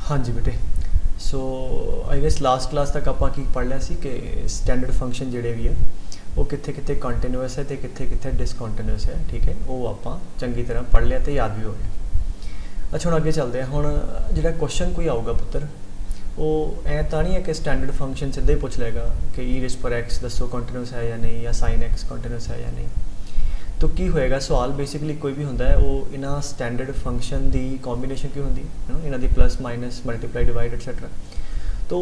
हाँ जी बेटे, सो I guess last class तक ਆਪਾਂ ਕੀ ਪੜ੍ਹ ਲਿਆ ਸੀ ਕਿ ਸਟੈਂਡਰਡ ਫੰਕਸ਼ਨ ਜਿਹੜੇ ਵੀ ਹੈ ਉਹ ਕਿੱਥੇ ਕਿੱਥੇ ਕੰਟੀਨਿਊਸ ਹੈ ਤੇ ਕਿੱਥੇ ਕਿੱਥੇ ਡਿਸਕੰਟੀਨਿਊਸ ਹੈ। ਠੀਕ ਹੈ, ਉਹ ਆਪਾਂ ਚੰਗੀ ਤਰ੍ਹਾਂ ਪੜ੍ਹ ਲਿਆ ਤੇ ਯਾਦ ਵੀ ਹੋ ਗਿਆ। ਅੱਛਾ, ਹੁਣ ਅੱਗੇ ਚੱਲਦੇ ਹਾਂ। ਹੁਣ ਜਿਹੜਾ ਕੁਐਸਚਨ ਕੋਈ ਆਊਗਾ ਪੁੱਤਰ, ਉਹ ਐ ਤਾਂ ਨਹੀਂ ਹੈ ਕਿ ਸਟੈਂਡਰਡ ਫੰਕਸ਼ਨ ਸਿੱਧਾ ਹੀ ਪੁੱਛ ਲਏਗਾ ਕਿ ਈ ਰਿਸ ਪਰ ਐਕਸ ਦੱਸੋ ਕੰਟੀਨਿਊਸ ਹੈ ਜਾਂ ਨਹੀਂ, ਜਾਂ ਸਾइन एक्स ਕੰਟੀਨਿਊਸ ਹੈ ਜਾਂ नहीं। तो की होएगा सवाल बेसिकली कोई भी होंदा है वो इन्हां स्टैंडर्ड फंक्शन दी कॉम्बीनेशन की होंदी है, इन्हां दी plus minus multiply divide etcetera. तो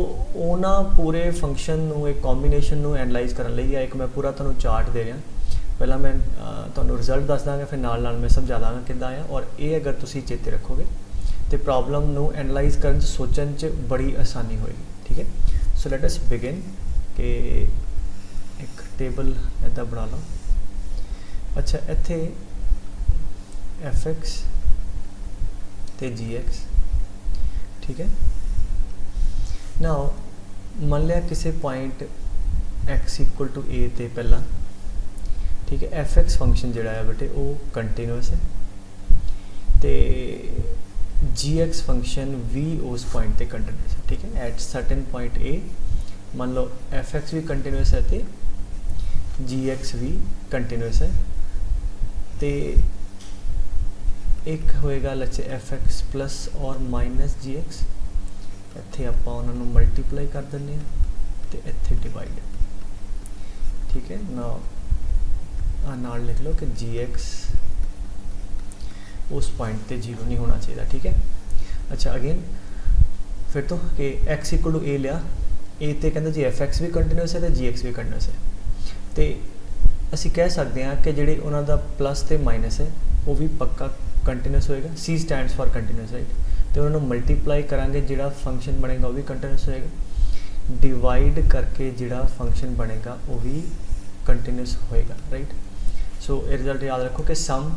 उन्हां पूरे फंक्शन नूं एक कॉम्बीनेशन नूं एनालाइज करन लई एक मैं पूरा तुहानूं चार्ट दे रहा। पहला मैं तुहानूं रिजल्ट दस दांगा, फिर नाल नाल मैं समझा दांगा किद्दां आ। और ये अगर तुसीं चेते रखोगे तो प्रॉब्लम नूं एनालाइज करन च सोचण च बड़ी आसानी होएगी। ठीक है, सो लेट अस बिगिन कि एक टेबल इदा बना लो। अच्छा, इत्थे एफ एक्स ते जी एक्स, ठीक है ना। मान लिया किसी point x equal to a ते पहला, ठीक है, एफ एक्स फंक्शन जिहड़ा है बेटे वो कंटीन्यूअस है ते जी एक्स फंक्शन भी उस पॉइंट ते कंटीन्यूअस है। ठीक है, एट सर्टेन पॉइंट ए मान लो एफ एक्स भी कंटीन्यूअस है ते जी एक्स भी कंटीन्यूअस है। तो एक होएगा लच्छे एफ एक्स प्लस और माइनस जी एक्स, इत्थे आपां उन्हां नूं मल्टीप्लाई कर दिंदे हां ते इत्थे डिवाइड। ठीक है ना, नाल लिख लो कि जी एक्स उस पॉइंट ते जीरो नहीं होना चाहिए। ठीक है, अच्छा अगेन फिर तो कि एक्स इक्वल टू ए लिया, ए ते कहंदा जी एफ एक्स भी कंटीन्यूअस है तो जी एक्स भी कंटीन्यूअस है। तो ਅਸੀਂ कह सकते हैं कि ਜਿਹੜੇ ਉਹਨਾਂ ਦਾ प्लस ਤੇ माइनस है वो भी पक्का कंटीन्यूअस होएगा। C stands for continuous, right. तो उन्होंने मल्टीप्लाई करांगे जिहड़ा फंक्शन बनेगा वो भी कंटीन्यूअस होएगा, डिवाइड करके जिहड़ा फंक्शन बनेगा वो भी कंटीन्यूअस होएगा, राइट। सो ये रिजल्ट याद रखो कि sum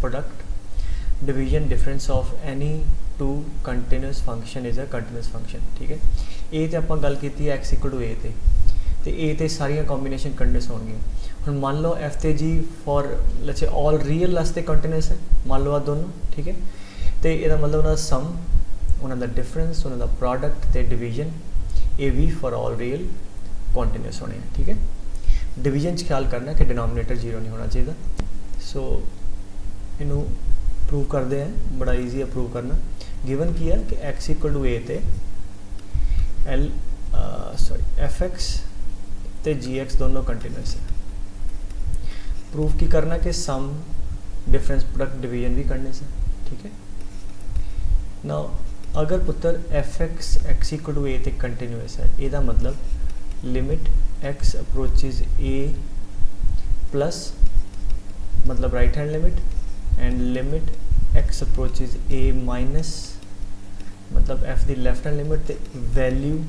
product division difference of any two continuous function is a continuous function. ठीक है, ए ते आपां गल कीती एक्स इक्वल टू ए ते ए ते सारियां कॉम्बीनेशन कंटीन्यूअस होणगीਆਂ। हम मान लो एफ ते जी फॉर लच्छे ऑल रियल वास्ते कंटीन्यूअस है, मान लो आ दोनों। ठीक है, तो यदा मतलब उन्होंने सम, उन्होंने डिफरेंस, उन्होंने प्रोडक्ट ते डिवीजन ए भी फॉर ऑल रियल कंटीन्यूअस होने हैं। ठीक है, डिवीजन ख्याल करना कि डिनोमिनेटर जीरो नहीं होना चाहिए। सो इनू प्रूव करते हैं, बड़ा ईजी है प्रूव करना। गिवन किया कि एक्स इक्वल टू ए ते एल एफ एक्स ते जी एक्स दोनों कंटीन्यूअस है। प्रूफ की करना कि सम डिफरेंस प्रोडक्ट डिवीजन भी करने से। ठीक है ना, अगर पुत्र f x equal to a ते कंटीन्यूअस है, ਇਹਦਾ मतलब limit x approaches a plus मतलब right hand limit and limit x approaches a minus मतलब एफ दी लेफ्ट हैंड लिमिट ते वैल्यू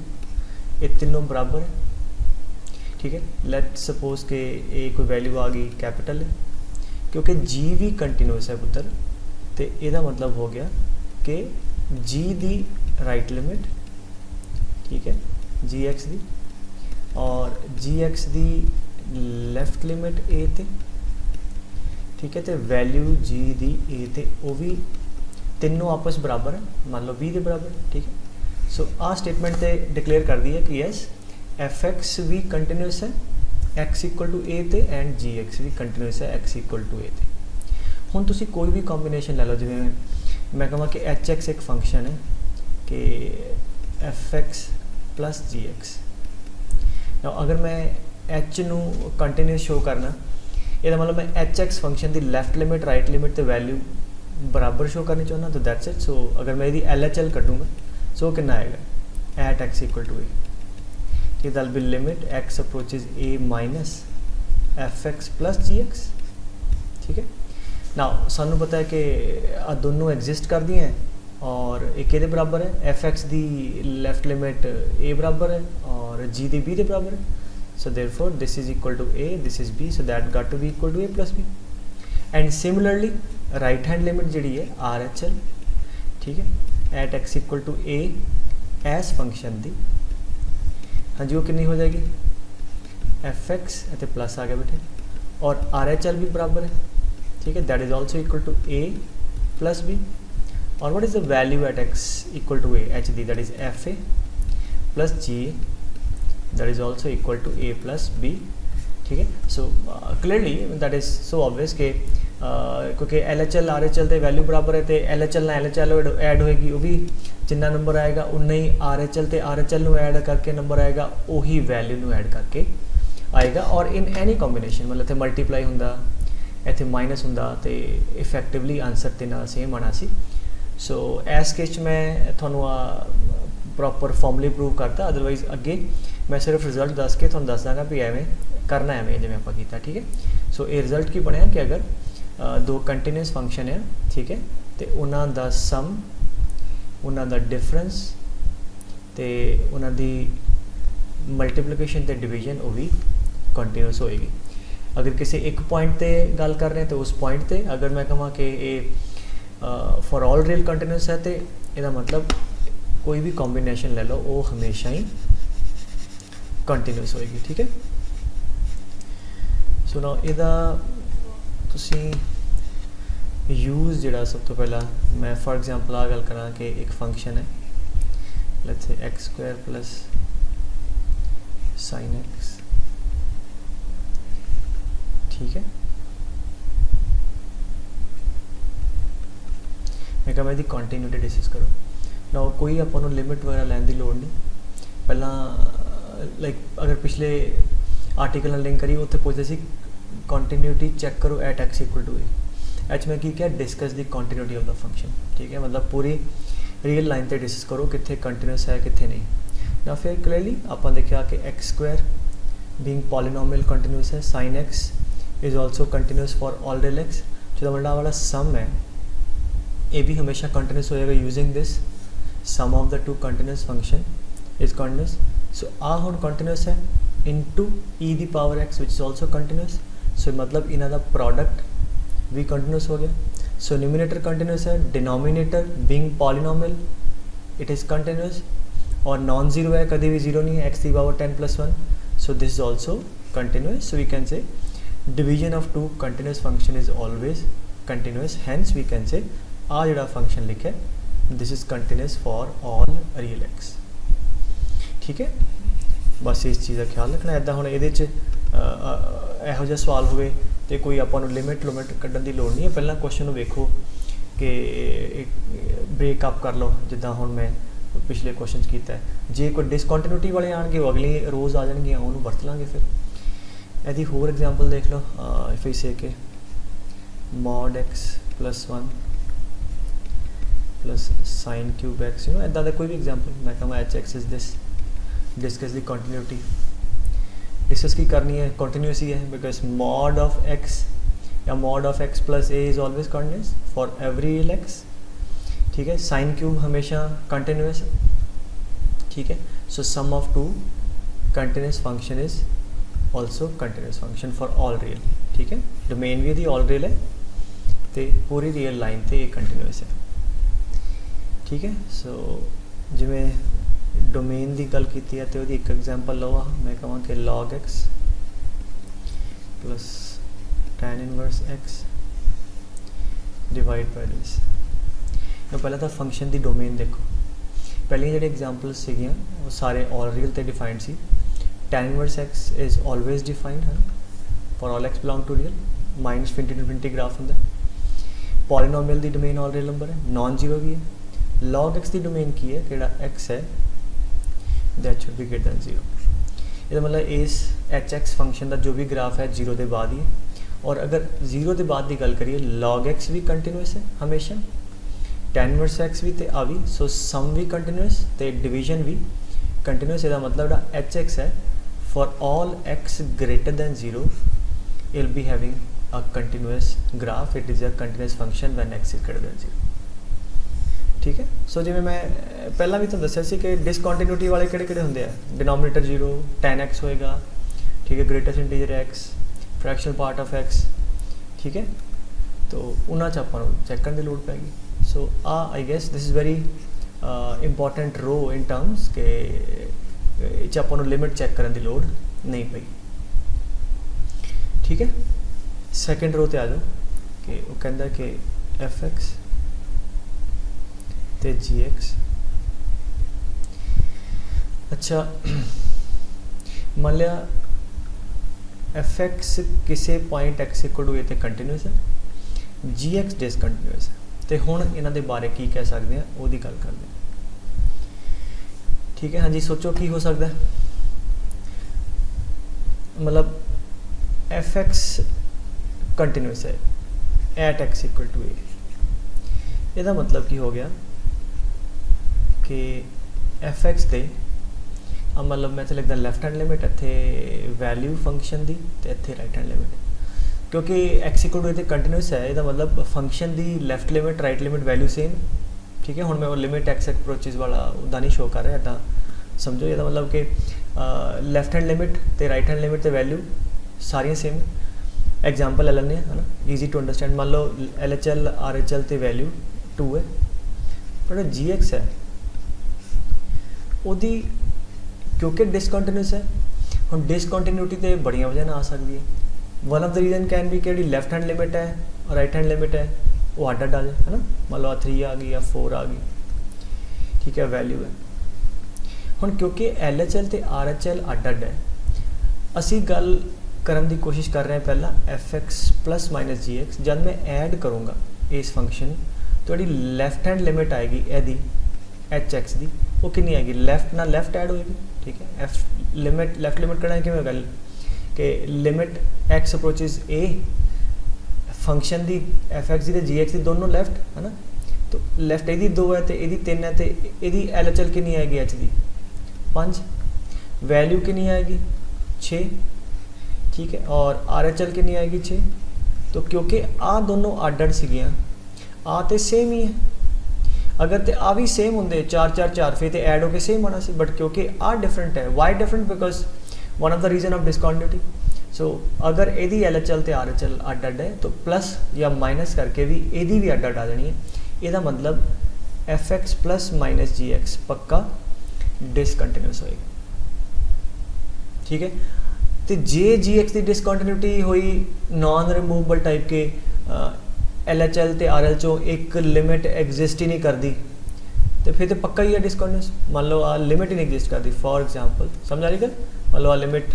ये तीनों बराबर है। ठीक है, लेट सपोज के ए कोई वैल्यू आ गई कैपिटल है, क्योंकि जी भी कंटीन्यूअस है पुत्र, तो यदा मतलब हो गया कि जी दी राइट लिमिट, ठीक है, जी एक्स दी और जी एक्स दी लेफ्ट लिमिट ए ते। ठीक है, तो वैल्यू जी दी ए ते वो भी तीनों आपस बराबर है, मान लो 20 के बराबर। ठीक है, सो आ स्टेटमेंट ते डिक्लेयर कर दी है कि यस एफ एक्स भी कंटीन्यूअस है एक्स इक्वल टू ए ते एंड जी एक्स भी कंटीन्यूअस है एक्स इक्वल टू ए ते। हुण तुसीं कोई भी कॉम्बीनेशन ले लो, जिवें मैं कहां कि एच एक्स एक फंक्शन है कि F x plus g x. अगर मैं एच नू कंटीन्यूअस शो करना, ये मतलब मैं एच एक्स फंक्शन की लैफ्ट लिमिट राइट लिमिट तो वैल्यू बराबर शो करनी चाहना, तो दैट्स इट। सो अगर मैं यदि एल एच एल कटूँगा सो कितना आएगा at x equal to a. That will limit x approaches a minus f x plus g x. ठीक है ना, सानू पता है कि आ दोनों एग्जिस्ट कर दिए हैं और एक ए बराबर है, एफ एक्स दी लेफ्ट लिमिट ए बराबर है और जी दी बी के बराबर है। So therefore this is equal to a, this is b, so that got to be equal to a plus b. And similarly right hand limit g है R H L, ठीक है, at x equal to a as function दी, हाँ जी, वो कितनी हो जाएगी एफ एक्स इतने प्लस आ गया बेटे और आर एच एल भी बराबर है। ठीक है, that is also equal to a plus b और what is the value at x equal to a h दी that is fa plus g that is also equal to a plus b, ठीक है। So clearly that is so obvious कि क्योंकि LHL RHL ते value बराबर है, तो LHL ना LHL ऐड होएगी, वो भी जिन्ना नंबर आएगा उन्ना ही RHL ते RHL नू ऐड करके नंबर आएगा, वही वैल्यू नू ऐड करके आएगा। और इन एनी कॉम्बीनेशन मतलब इत्थे मल्टीप्लाई हुंदा, इत्थे माइनस हुंदा, तो इफेक्टिवली आंसर ते नाल सेम आना सी। सो इस केस मैं थोनू प्रॉपर फॉर्मली प्रूव करता, अदरवाइज अगे मैं सिर्फ रिजल्ट दस के थोनू दस दांगा भी एवें करना एवें जिवें आपां कीता, ठीक है। सो ये रिजल्ट की बनया कि अगर दो कंटीन्यूअस फंक्शन है, ठीक है, तो उन्हां दा सम, उन्हां दा डिफरेंस ते उन्हां दी मल्टीप्लिकेशन ते डिवीजन वो भी कंटीन्यूअस होएगी। अगर किसी एक पॉइंट पे गल कर रहे हैं तो उस पॉइंट पे अगर मैं कਹਾਂ कि ये फॉर ऑल रियल कंटीन्यूअस है, तो इसका मतलब कोई भी कॉम्बीनेशन ले लो वो हमेशा ही कंटीन्यूअस होएगी, ठीक है। सो नाउ इहदा तुसी यूज़ जिहड़ा सब तो पहला मैं फॉर एग्जांपल आ गल करा कि एक फंक्शन है, let's say x square plus sine x, ठीक है। मैं कहा मैं दी कंटिन्यूटी डिस्कस करो ना, कोई अपन लिमिट वगैरह लैन की लोड़ नहीं। पहला लाइक अगर पिछले आर्टिकल नाल लिंक करिए उत्थे पूछते सी कंटिन्यूटी चेक करो at x equal to a, h में की क्या discuss the continuity of the function, ठीक है। मतलब पूरी रियल लाइन पे डिस्कस करो कितने कंटिन्यूअस है कितने नहीं। या फिर क्लियरली आप देखा कि x square being polynomial continuous है, sine x is also continuous for all real x, जो बड़ा वाला सम है ये भी हमेशा कंटिन्यूअस होएगा using this sum of the two continuous function is continuous. So आ हुण कंटिन्यूअस है into e the power x which is also continuous, so मतलब इन्हां दा प्रोडक्ट भी कंटिन्यूअस हो गया। सो न्यूमिनेटर कंटिन्यूअस है, denominator being polynomial it is continuous, और नॉन जीरो है, कभी भी जीरो नहीं है, x the power 10 + 1, so this is also continuous. So we can से division of two continuous function is always continuous, hence we can say आ जिहड़ा function लिखा है this is continuous for all real x, ठीक है। बस इस चीज़ का ख्याल रखना। इदा हुण इहदे च इहो जिहा सवाल होवे तो कोई आपां नूं लिमिट कड्ढण दी लोड़ नहीं है, पहला क्वेश्चन वेखो कि ब्रेकअप कर लो, जिद्दां हुण मैं पिछले क्वेश्चन कीता है। जे कोई डिसकंटिन्यूटी वाले आएंगे वो अगली रोज़ आ जाएंगे, उन्होंने वरत लांगे। फिर यदि होर एग्जाम्पल देख लो, इफ आई से के mod x + 1 plus sine cube x, you know इदा कोई भी एग्जाम्पल मैं कहूँ h x is this, discuss the continuity. Discuss की करनी है कंटिन्यूस ही है, बिकॉज mod of x या mod of x + a is always continuous for every real x, ठीक है। साइन क्यूब हमेशा कंटिन्यूस है, ठीक है। So sum of two continuous function is also continuous function for all real, ठीक है। Domain भी यदि ऑल रियल है तो पूरी रियल लाइन तो ये कंटिन्यूस है, ठीक है। सो जिमें डोमेन की गल की है तो एक एग्जाम्पल लो, मैं कहूँ कि log x plus tan inverse x divide by this. पहले तो फंक्शन की डोमेन देखो, पहले जो एग्जाम्पल सीगियां वो सारे ऑल रियल तो डिफाइंड सी। tan inverse x is always defined है for all x belong to real, -∞ graph होंगे। पॉलिनोमियल की डोमेन ऑल रियल नंबर है, नॉन जीरो भी है। log x की डोमेन की है कि x है that should be greater than 0। ये मतलब इस एच एक्स फंक्शन का जो भी ग्राफ है 0 के बाद ही है, और अगर 0 के बाद की गल करिए log x भी कंटिन्यूस है हमेशा, tan इनवर्स x भी तो आ भी, सो सम भी कंटिन्यूस तो डिवीजन भी कंटिन्यूस। इसका मतलब एच एक्स है for all x greater than 0 it will be having a continuous graph, it is a continuous function when x is greater than 0, ठीक है। सो जिवें मैं पहला भी तो दस्या सी कि डिसकंटिन्यूटी वाले किहड़े होंदे आ, डिनोमिनेटर 0 tan x होएगा, ठीक है, greatest integer x, fractional part of x, ठीक है। तो उन्हां च आपां नूं चैक करन दी लोड़ पैगी। So I guess this is very important role in terms कि आपां नूं लिमिट चैक करन दी लोड़ नहीं पई, ठीक है। सैकेंड रो ते आ जाओ कि वो कहता कि एफ एक्स ते gx। अच्छा मान लिया fx किसी point x equal to a ते कंटिन्यूस है, gx डिसकंटिन्यूस है। तो हुण इन्हां दे बारे की कह सकते हैं उसकी गल करते हैं। ठीक है, हाँ जी, सोचो की हो सकता है। मतलब fx कंटिन्यूस है एट x इक्वल टू ए, ਇਹਦਾ मतलब की हो गया कि fx ਦੇ मतलब मैं तो लिखता लैफ्ट हैंड लिमिट इत्थे वैल्यू फंक्शन दी ते इत्थे राइट हैंड लिमिट, क्योंकि x equal to a continuous है, ਇਹਦਾ मतलब फंक्शन दी left limit right limit value same. ठीक है, हुण मैं वो लिमिट x अप्रोचेज वाला उदा नहीं शो कर रहा, इदा समझो। ਇਹਦਾ मतलब कि लैफ्ट हैंड लिमिट ते राइट हैंड लिमिट ते वैल्यू सारियां सेम। एग्जाम्पल ले लें है ना, ईजी टू अंडरस्टैंड। मान लो LHL RHL ते वैल्यू 2 है, पर GX है ਉਹਦੀ क्योंकि डिसकंटिन्यूस है। हम डिसकंटिन्यूटी तो बड़िया वजह आ सकती है। One of the reason can भी कि लैफ्ट हैंड लिमिट है और राइट हैंड लिमिट है वो अड आ जाए, है ना। मान लो 3 आ गई या 4 आ गई, ठीक है, वैल्यू है। हम क्योंकि LHL तो RHL अड है, असी गल करने की कोशिश कर रहे हैं पहला fx प्लस माइनस gx। जब मैं ऐड करूँगा इस फंक्शन तो लैफ्ट हैंड लिमिट आएगी यदि hx की, वो कितनी आएगी, लैफ्ट ना लैफ्ट ऐड होएगी। ठीक है, लिमिट लैफ्ट लिमिट करना कि गल कि limit x approaches a function the fx the gx दी दोनों लैफ्ट, है ना। तो लैफ्ट यदी 2 है तो यदी 3 है, तो यदी LHL कितनी आएगी h दी 5, वैल्यू कितनी आएगी 6। ठीक है, और RHL कितनी आएगी 6। तो क्योंकि आ दोनों अड सीगियां, आ तो सेम ही है। अगर तो आ भी सेम होंगे 4 4 4 फिर तो ऐड होकर सेम आना सी, बट क्योंकि आ डिफरेंट है। Why different, because one of the reason of discontinuity. So अगर यदि LHL तो RHL अड अड है तो प्लस या माइनस करके भी यदि भी अड अड आ जानी है। यदा मतलब fx प्लस माइनस gx पक्का डिसकंटिन्यूस होएगा। ठीक है, तो जे gx की डिसकंटिन्यूटी हुई नॉन रिमूवेबल टाइप के LHL तो RL चो एक लिमिट एग्जिस्ट ही नहीं करती, तो फिर तो पक्का ही है डिसकंटिन्यूस। मान लो आ लिमिट ही नहीं एग्जिस्ट करती, फॉर एग्जांपल समझ आ रही गल। मान लो आ लिमिट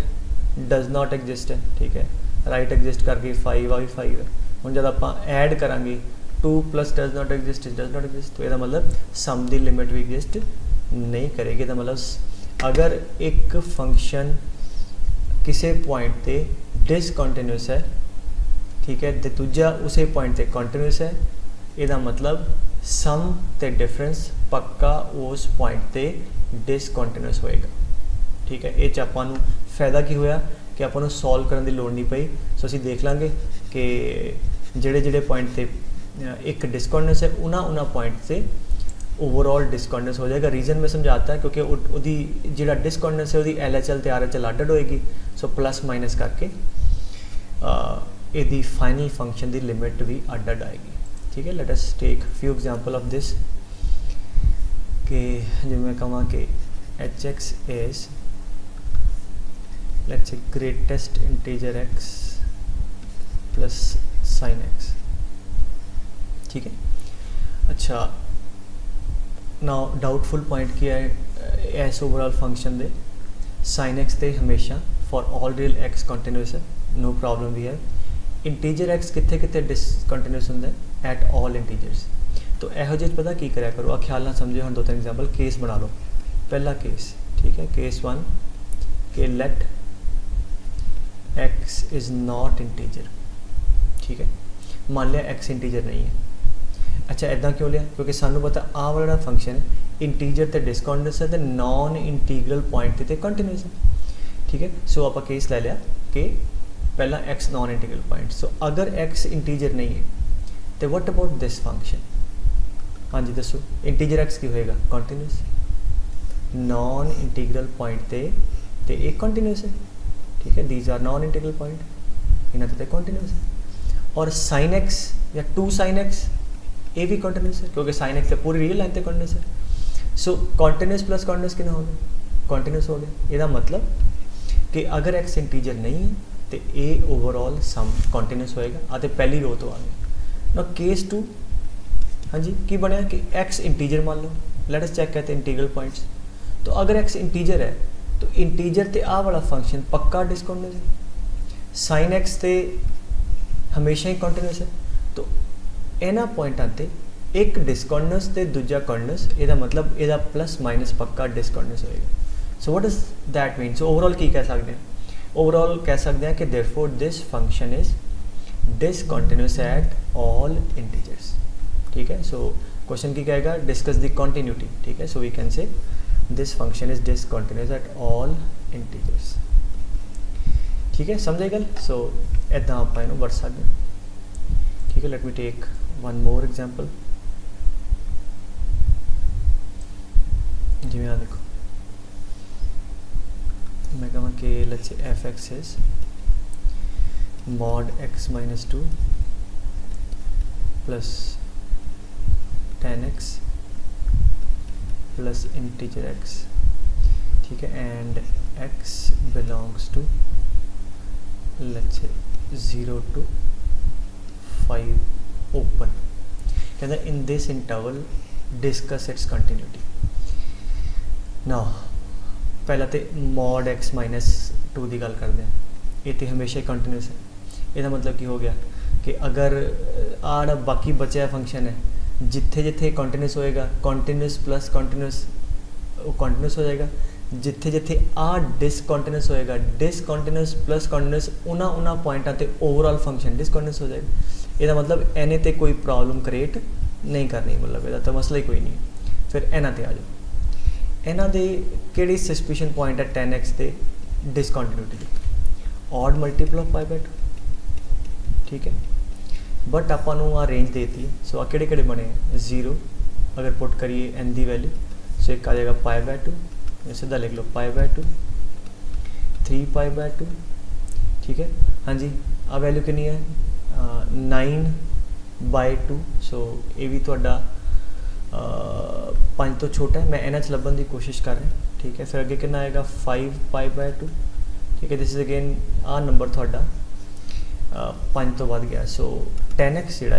डज नॉट एग्जिस्ट है, ठीक है, राइट एग्जिस्ट कर गई 5 आ भी 5 है। हम जब आप ऐड करांगे 2 plus does not exist does not exist, तो यदा मतलब सम दी लिमिट भी एग्जिस्ट नहीं करेगी। तो मतलब अगर एक फंक्शन किसी पॉइंट पे डिसकंटिन्यूस है, ठीक है, तो दूजा उसे पॉइंट पे कंटिन्यूस है, यदा मतलब सम ते डिफरेंस पक्का उस पॉइंट पे डिसकंटिन्यूस होएगा। ठीक है, ये आपां नूं फायदा की होया कि आपां नूं सॉल्व करने की लोड़ नहीं पई। सो असीं देख लांगे कि जिहड़े जिहड़े पॉइंट पे एक डिसकंटिन्यूस है उन्हां पॉइंट से ओवरऑल डिसकंटिन्यूस हो जाएगा। रीजन में समझाता है क्योंकि उहदी जिहड़ा डिसकंटिन्यूस है उहदी LHL ते RHL अड होएगी। सो प्लस माइनस करके यदि फाइनल फंक्शन की लिमिट भी अड अड आएगी। ठीक है, let us take few example of this कि जो मैं कहा कि hx is let's say greatest integer x plus sine x। ठीक है, अच्छा नाउ डाउटफुल पॉइंट किया है एस ओवरऑल फंक्शन दे साइन x ते हमेशा for all real x continuous है, नो प्रॉब्लम भी है। इंटीजर x कितने कितने डिसकंटिन्यूस होंगे एट ऑल इंटीजर्स। तो यहो जी पता की कराया करो, ख्याल ना समझो। हम 2-3 एग्जाम्पल केस बना लो। पहला केस, ठीक है, केस 1 के let x is not integer. ठीक है, मान लिया x इंटीजर नहीं है। अच्छा इदा क्यों लिया, क्योंकि सानू पता आ वाला फंक्शन है इंटीजर तो डिसकंटिन्यूस है तो नॉन इंटीग्रल पॉइंट ते कंटिन्यूस है। ठीक है, सो आप केस ले लिया कि पहला x नॉन इंटीग्रल पॉइंट। सो अगर x इंटीजर नहीं है तो व्हाट अबाउट दिस फंक्शन। हाँ जी दसो, इंटीजर x की होएगा कंटिन्यूस, नॉन इंटीग्रल पॉइंट ते एक कंटिन्यूस है। ठीक है, these are non integral point, इन्हें तो कंटिन्यूस है। और साइन x या 2 साइन x ये भी कंटिन्यूस है क्योंकि साइन x तो पूरी रियल लाइन ते कंटिन्यूस है। सो कंटिन्यूस प्लस कंटिन्यूस कितना हो गया, कंटिन्यूस हो गया। इसका मतलब कि अगर x इंटीजर नहीं है तो ए ओवरऑल सम कंटिन्यूस होएगा। आते पहली रो तो आ गया ना। केस 2 हाँ जी की बनया कि x इंटीजर मान लो, लेट अस चेक कहते हैं इंटीग्रल पॉइंट्स। तो अगर x इंटीजर है तो इंटीजर ते आ वाला फंक्शन पक्का डिसकॉन्टिन्यूस है, साइन x ते हमेशा ही कॉन्टिन्यूस है। तो इन्हां पॉइंटां ते एक डिसकॉन्टिन्यूस ते दूजा कॉन्टिन्यूस, ਇਹਦਾ मतलब ਇਹਦਾ प्लस माइनस पक्का डिसकॉन्टिन्यूस होएगा। So what does that mean? So overall की कह सकते हैं? ओवरऑल कह सकते हैं कि therefore this function is discontinuous at all integers. ठीक है, सो क्वेश्चन की कहेगा डिस्कस द कॉन्टिन्यूटी। ठीक है, so we can say this function is discontinuous at all integers. ठीक है, समझे गल? सो इदा आप इन्हू वरत सकते हैं। ठीक है, let me take one more example. जिमें आ देखो, मैं कहूँ कि let's say f x is mod x minus 2 plus tan x plus integer x। ठीक है, and x belongs to let's say 0 to 5 open। कहता है in this interval discuss its continuity। now पहला तो mod x minus 2 की गल करते हैं, ये तो हमेशा ही कंटिन्यूस है। ਇਹਦਾ मतलब की हो गया कि अगर आड़ा बाकी बचा फंक्शन है जिथे जिथे कंटिन्यूस होएगा कंटिन्यूस प्लस कंटिन्यूस वो कंटिन्यूस हो जाएगा, जिथे जिथे आ डिसकंटिन्यूस होएगा डिसकंटिन्यूस प्लस कंटिन्यूस उन्होंने पॉइंटा ते ओवरऑल फंक्शन डिसकंटिन्यूस हो जाएगा। ਇਹਦਾ मतलब इन्हें तो कोई प्रॉब्लम क्रिएट नहीं करनी, मतलब ਇਹਦਾ तो मसला ही कोई नहीं। फिर इन्हां ते आ जाओ, इन्हां दे किहड़ी सस्पिशन पॉइंट है 10x ते discontinuity the? Odd multiple of pi by 2। ठीक है, बट आपां नूं आ रेंज देती है। सो आ किहड़े किहड़े बने 0 अगर पुट करिए n की वैल्यू, सो एक आ जाएगा पाई बाय 2, सीधा लिख लो पाई बाय 2, 3 पाई बाय 2। ठीक है, हाँ जी आ वैल्यू कितनी है 9 बाय 2। सो ये भी तुहाडा 5 तो छोटा है, मैं इन्हां च लभण की कोशिश कर रहा। ठीक है, फिर अगे कितना आएगा 5 पाई बाय 2। ठीक है, this is again a number थोड़ा 5 तो वध गया। सो 10x जोड़ा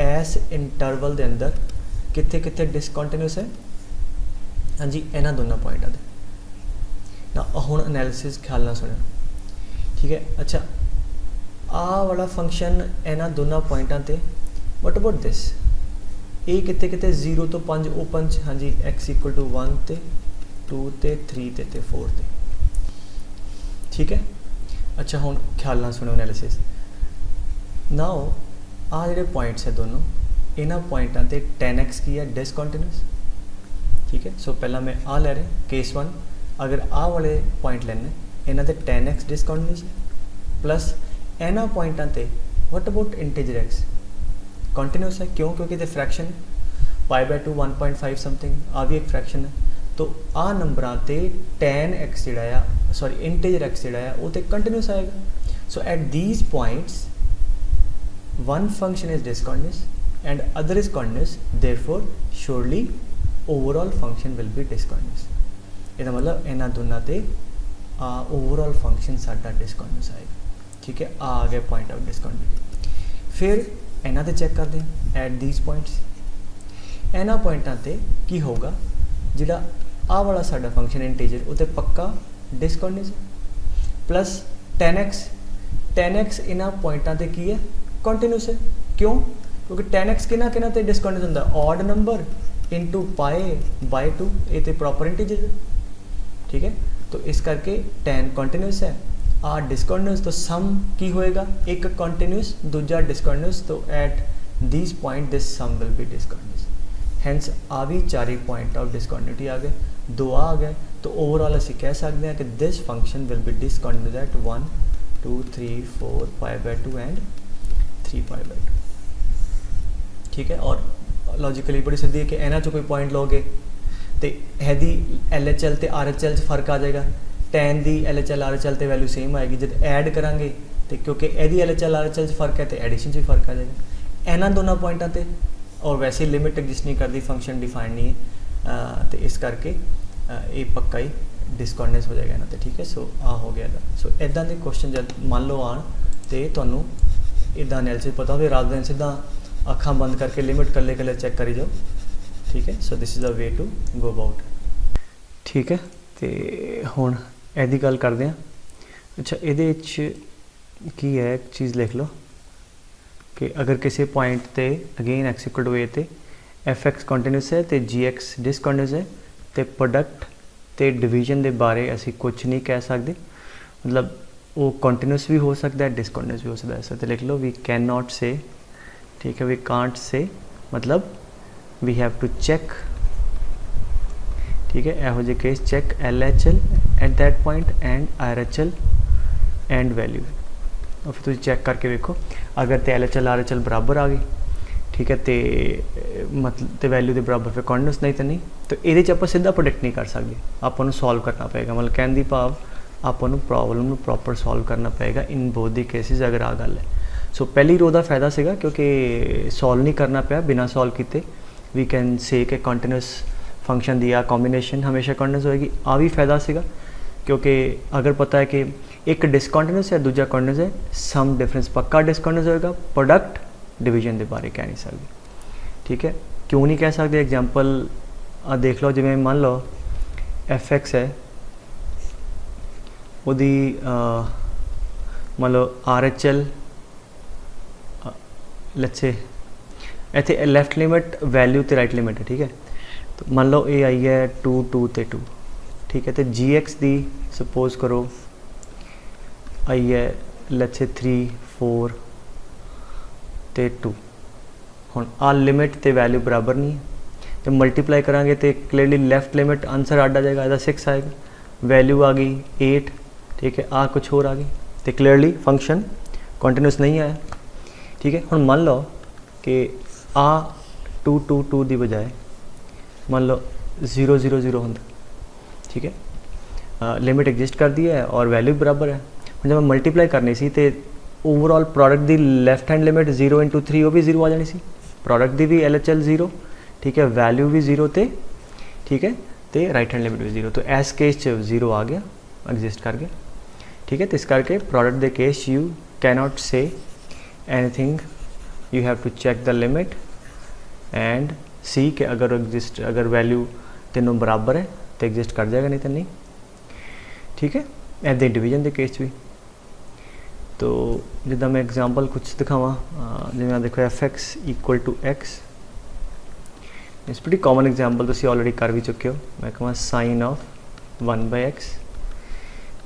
एस इंटरवल के अंदर कितने कितने डिसकंटिन्यूस है? हाँ जी, इन्होंने दोनों पॉइंटा दे ना हुण एनालिसिस ख्याल ना सुनो। ठीक है, अच्छा आ वाला फंक्शन इन्होंने दोनों पॉइंटा ते, वट अबाउट दिस ये कितने कितने 0 तो 5 ओपन। हाँ जी, x इक्वल टू 1 ते 2 ते 3 ते 4 ते। ठीक है, अच्छा हुण ख्याल ना सुनो एनालिसिस। नाउ आ जिहड़े पॉइंट्स है दोनों इन्हां पॉइंटां ते 10x की है डिसकंटिन्यूस। ठीक है, सो पहला मैं आ ले रहा केस 1, अगर आ वाले पॉइंट लेने इन्हां ते 10x डिसकंटिन्यूस है प्लस इन्हां पॉइंटां ते what about integer x continuous है। क्यों? क्योंकि तो फ्रैक्शन पाई बाय 2 1.5 समथिंग आ भी एक फ्रैक्शन है। तो आ नंबरां ते tan x जिहड़ा सॉरी इंटीजर x जिहड़ा वो तो कंटिन्यूस आएगा। So at these points one function is discontinuous and other is continuous, therefore surely overall function will be discontinuous. इसका मतलब इन्हां दोनों ते ओवरऑल फंक्शन साडा डिसकंटिन्यूस आएगा। ठीक है, आ गया पॉइंट ऑफ डिसकंटिन्यूटी। फिर इन्हां ते चेक करते हैं एट दीज पॉइंट्स, इन्हां पॉइंटां ते की होगा जिहड़ा आ वाला साडा फंक्शन इंटीजर वो तो पक्का डिसकंटिन्यूस प्लस 10x इन्हां पॉइंटां ते की है कंटिन्यूस है। क्यों? क्योंकि 10x किना ते डिसकंटिन्यूस होंदा odd number into pi by 2, ये तो प्रॉपर इंटीजर है। ठीक है, तो इस करके 10 कंटिन्यूस है आ डिसकंटिन्यूस, तो सम की होएगा एक कंटिन्यूस दूजा डिसकंटिन्यूस। तो at this point this sum will be discontinuous. Hence आ भी 4 पॉइंट ऑफ डिसकंटिन्यूटी आ गए, 2 आ गए। तो ओवरऑल असी कह सकते हैं कि this function will be discontinuous at 1 2 3 4 pi by 2 and 3 pi by 2। ठीक है, और लॉजिकली बड़ी सीधी है कि इन्हां चों कोई पॉइंट लोगे तो यदि LHL तो RHL फर्क आ जाएगा, tan की LHL RHL तो वैल्यू सेम आएगी। जब ऐड करांगे तो क्योंकि यदि LHL RHL फर्क है तो एडिशन से फर्क आ जाएगा इन्हां दोनों पॉइंटां ते। और वैसे लिमिट एग्जिस्ट नहीं करती, फंक्शन डिफाइंड नहीं है, तो इस करके ये पक्का ही डिसकंटिन्यूस हो जाएगा इन्हां ते। ठीक है, सो आ हो गया। सो इदां दे क्वेश्चन जब मान लो आन तो तुहानूं इदां एनालिसिस पता हो, रादर देन सीधा अखां बंद करके लिमिट कल्ले कल्ले चैक करी जाओ, ठीक है। So this is a way to go about, ठीक है। तो हुण इहदी गल करदे हां। अच्छा, इहदे विच की है, एक चीज़ लिख लो कि अगर किसी पॉइंट ते again x equal to a ते एफ एक्स कॉन्टीन्यूस है तो जी एक्स डिसकॉन्टीन्यूस है, तो प्रोडक्ट ते डिवीजन के बारे असी कुछ नहीं कह सकते, मतलब वो कॉन्टीन्यूस भी हो सकता है, डिसकॉन्टीन्यूस भी हो सकता है। ऐसा तो लिख लो, वी कैन नॉट से, ठीक है, वी कांट से, मतलब वी हैव टू चेक, ठीक है। यहो जे case check L H L at that point and R H L and value, और फिर तुम चेक करके देखो अगर तो L H L R H L बराबर आ गई, ठीक है, तो मतलब तो वैल्यू के बराबर फिर कॉन्टीन्यूस, नहीं तो नहीं। तो ये आप सीधा प्रोडिक्ट नहीं कर सकते, आपको सॉल्व करना पएगा, मतलब कहने की भाव आपको प्रॉब्लम प्रॉपर सॉल्व करना पएगा इन बोथ दी केसिस अगर आ गल है। सो पहली रो का फायदा सीगा क्योंकि सॉल्व नहीं करना पाया, बिना सॉल्व किए वी कैन से कि कॉन्टीन्यूस फंक्शन दी आ कॉम्बीनेशन हमेशा कॉन्टीन्यूस होएगी। आ भी फायदा सीगा क्योंकि अगर पता है कि एक डिसकॉन्टीन्यूस है दूजा कॉन्टीन्यूस है, सम डिफरेंस पक्का डिसकॉन्टीन्यूस होएगा, प्रोडक्ट डिवीजन के बारे कह नहीं सकते, ठीक है। क्यों नहीं कह सकते, एग्जाम्पल देख लो, जिमें मान लो एफ एक्स है, उदी मान लो आर एच एल लच्छे इतने लैफ्ट लिमिट वैल्यू तो राइट लिमिट है, ठीक है। तो मान लो ये आई है 2 2 ते 2, ठीक है। तो जी एक्स दी सपोज करो आई है लच्छे 3 4 ते 2, हुण आ लिमिट ते वैल्यू बराबर नहीं है, जब मल्टीप्लाई करांगे तो क्लियरली लैफ्ट लिमिट आंसर आड आ जाएगा, 6 आएगा, वैल्यू आ गई 8, ठीक है, आ कुछ और आ गई, तो क्लियरली फंक्शन कॉन्टीन्यूस नहीं आया, ठीक है। हुण मान लो कि आ 2 2 2 की बजाय मान लो 0 0 0 होंदा, ठीक है, लिमिट एग्जिस्ट कर दी है और वैल्यू बराबर है। हुण जब मल्टीप्लाई करनी सी तो ओवरऑल प्रोडक्ट की लैफ्ट हैंड लिमिट 0 × 3 वो भी 0 आ जानी सी, प्रोडक्ट की भी एल एच एल 0, ठीक है, वैल्यू भी 0 ते, ठीक है, तो राइट हैंड लिमिट भी 0, तो इस केस 0 आ गया, एग्जिस्ट कर गया, ठीक है। तो इस करके प्रोडक्ट के case you cannot say anything, you have to check the limit and see के अगर एग्जिस्ट, अगर वैल्यू तीनों बराबर है तो एग्जिस्ट कर जाएगा, नहीं तो नहीं, ठीक है। ऐसे डिवीजन के केस भी, तो जिदा मैं एग्जाम्पल कुछ दिखावा, जिवें देखो f x equal to x, it's pretty common example, तुसीं ऑलरेडी कर भी चुके हो। मैं कहूँ sine of 1/x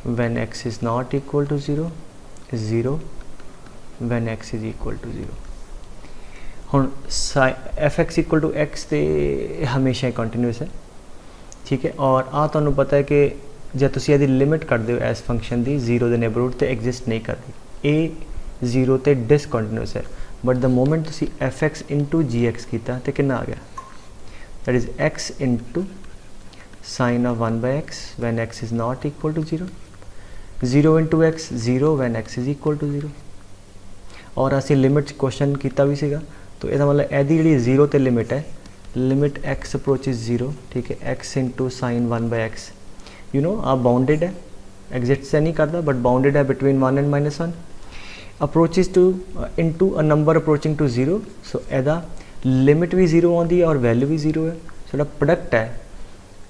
when x is not equal to 0 is 0 when x is equal to 0। हुण f x equal to x तो हमेशा ही कॉन्टीन्यूस है, ठीक है, और आ तुहानूं पता है कि जब तुसीं इहदी लिमिट कढदे हो इस फंक्शन की 0 के नेबरहुड तो एग्जिस्ट नहीं करती, ए 0 तो डिसकॉन्टीन्यूस है, बट द मोमेंट तुसीं एफ एक्स इंटू जी एक्स किया तो कितना आ गया, that is x into sine of 1/x when x is not equal to 0, 0 into x 0 when x is equal to 0। और असी लिमिट क्वेश्चन किया भी सीगा, तो यह मतलब यदि जी 0 ते लिमिट है, लिमिट x अप्रोचेज 0, ठीक है, x into sine 1/x, you know आप बाउंडेड है, एग्जिट से नहीं करता बट बाउंडेड है between 1 and -1, approaches to into a number approaching to 0, so एदा लिमिट भी 0 आती है और वैल्यू भी 0 है, साडा प्रोडक्ट है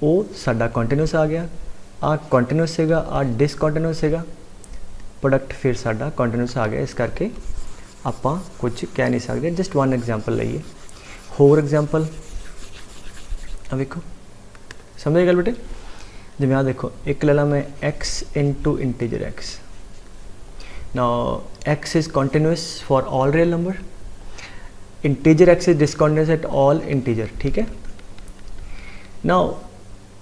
वो साडा कॉन्टीन्यूस आ गया, आ कॉन्टीन्यूस सेगा, आ डिसकॉन्टीन्यूस सेगा, प्रोडक्ट फिर साडा कॉन्टीन्यूस आ गया, इस करके आपां कुछ कह नहीं सकते। जस्ट वन एग्जाम्पल लईए, होर एग्जाम्पल देखो, समझ गल बेटे, जिवें आ देखो एक ले ला मैं x into integer x, now x is continuous for all real number, integer x is discontinuous at all integer, ठीक है। नाउ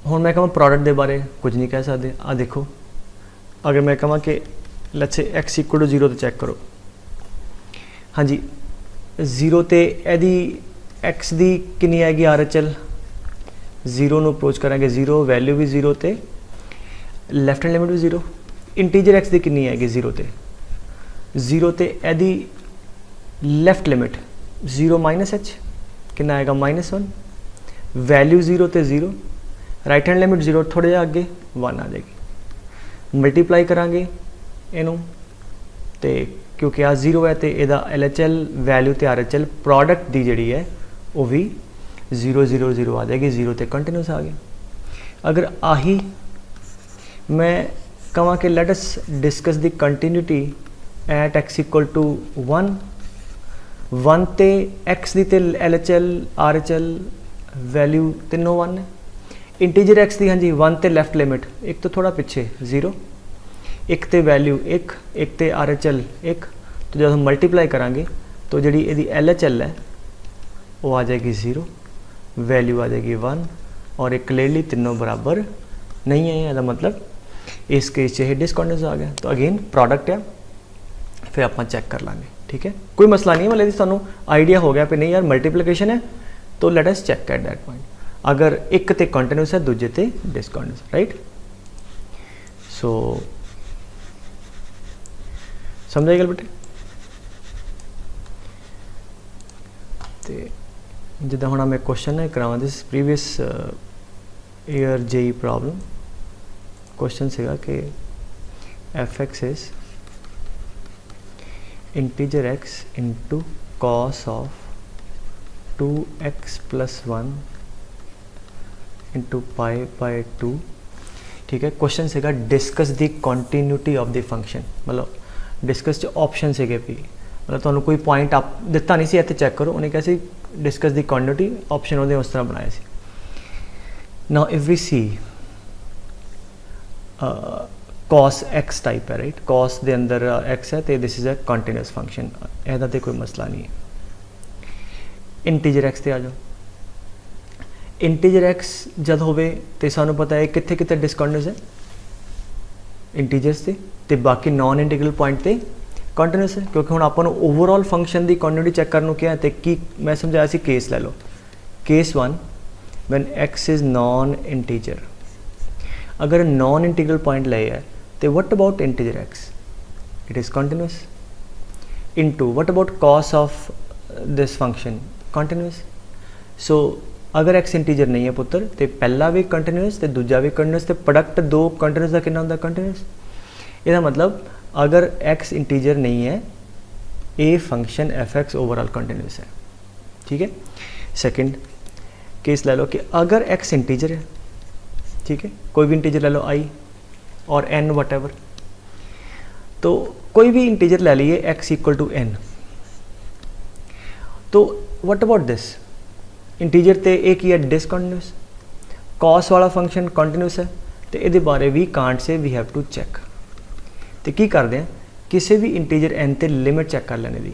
हुण मैं कहां प्रोडक्ट के बारे कुछ नहीं कह सकते, आ देखो अगर मैं कहां कि let's say x equal to 0 तो चेक करो, हाँ जी 0 तो यदि x की कितनी आएगी आर एच एल, 0 ਨੂੰ अप्रोच करेंगे 0, वैल्यू भी 0 तो लैफ्ट हैंड लिमिट भी 0, इंटीजर x की कितनी आएगी 0 तो 0 तो यदि लैफ्ट लिमिट 0 -h कितना आएगा -1, वैल्यू 0 तो 0, राइट हैंड लिमिट 0 थोड़े जिहा अगे 1 आ जाएगी, मल्टीप्लाई करांगे इनू तो क्योंकि आ 0 है तो यदा LHL वैल्यू तो RHL प्रोडक्ट की जी है वो भी 0 0 0 आ जाएगी, 0 तो कंटिन्यूस आ गया। अगर आही मैं कहाँ कि let us discuss the continuity at x equal to 1 ते x दी ते LHL RHL वैल्यू तीनों 1 है। इंटीजर x दी हाँ जी 1 ते लैफ्ट लिमिट एक तो थोड़ा पिछे 0, एक ते वैल्यू एक ते RHL एक, तो जब हम मल्टीप्लाई करांगे तो जी यदि LHL है वो आ जाएगी 0, वैल्यू आ जाएगी 1 और एक क्लियरली तीनों बराबर नहीं है। इसका मतलब इस केस से डिसकॉन्टिन्यूस आ गया। तो अगेन प्रोडक्ट है, फिर आप चेक कर लाँगे, ठीक है, कोई मसला नहीं है। मतलब सानू आइडिया हो गया कि नहीं यार मल्टीप्लिकेशन है तो let us check at that point. अगर एक ते कंटिन्यूस है दूजे ते डिसकॉन्टिन्यूस, राइट। सो समझ आई गल बेटे। तो जिदा हम मैं क्वेश्चन है करावा this previous year JEE problem question सेगा कि fx is integer x into cos of 2x plus 1 into pi by 2, ठीक है। क्वेश्चन सेगा discuss the continuity of the function, मतलब डिस्कस च ऑप्शन से भी, मतलब तुहानू कोई पॉइंट आप दिता नहीं सी, इत्थे चेक करो, उन्हें कैसे डिस्कस द कंटिन्यूटी ऑप्शन उन्हें उस तरह बनाया सी। Now if we see cos x type है, राइट, cos दे अंदर x है तो this is a continuous function, ऐसा तो कोई मसला नहीं है। इंटीजर x ते आ जाओ। इंटीजर x जब होवे तो सानू पता है कितने कितने डिसकॉन्टिन्यूस है इंटीजर्स ते बाकी नॉन इंटीग्रल पॉइंट ते कंटिन्यूस है, क्योंकि हम आपको ओवरऑल फंक्शन की कंटिन्यूटी चेक करने क्या है तो की मैं समझाया सी केस ले लो। Case 1 when x is non integer, अगर नॉन इंटीग्रल पॉइंट ले है तो what about integer x, it is continuous. Into what about cos of this function, continuous. So अगर x इंटीजर नहीं है पुत्र तो पहला भी कंटिन्यूस तो दूजा भी कंटिन्यूस, तो प्रोडक्ट दो कंटिन्यूस का कितना होता कंटिन्यूस। इसका मतलब अगर x इंटीजर नहीं है a function fx overall continuous है, ठीक है। सेकंड केस ले लो कि अगर x इंटीजर है, ठीक है, कोई भी इंटीजर ले लो i और n वट तो कोई भी इंटीजर ले लीजिए x इक्वल टू n, तो व्हाट अबाउट दिस इंटीजर तो एक ही है डिसकंटिन्यूस, कॉस वाला फंक्शन कंटिन्यूस है, तो ये बारे भी can't say we have to check. तो की करते हैं किसी भी इंटीजर n ते लिमिट चेक कर लेने दी,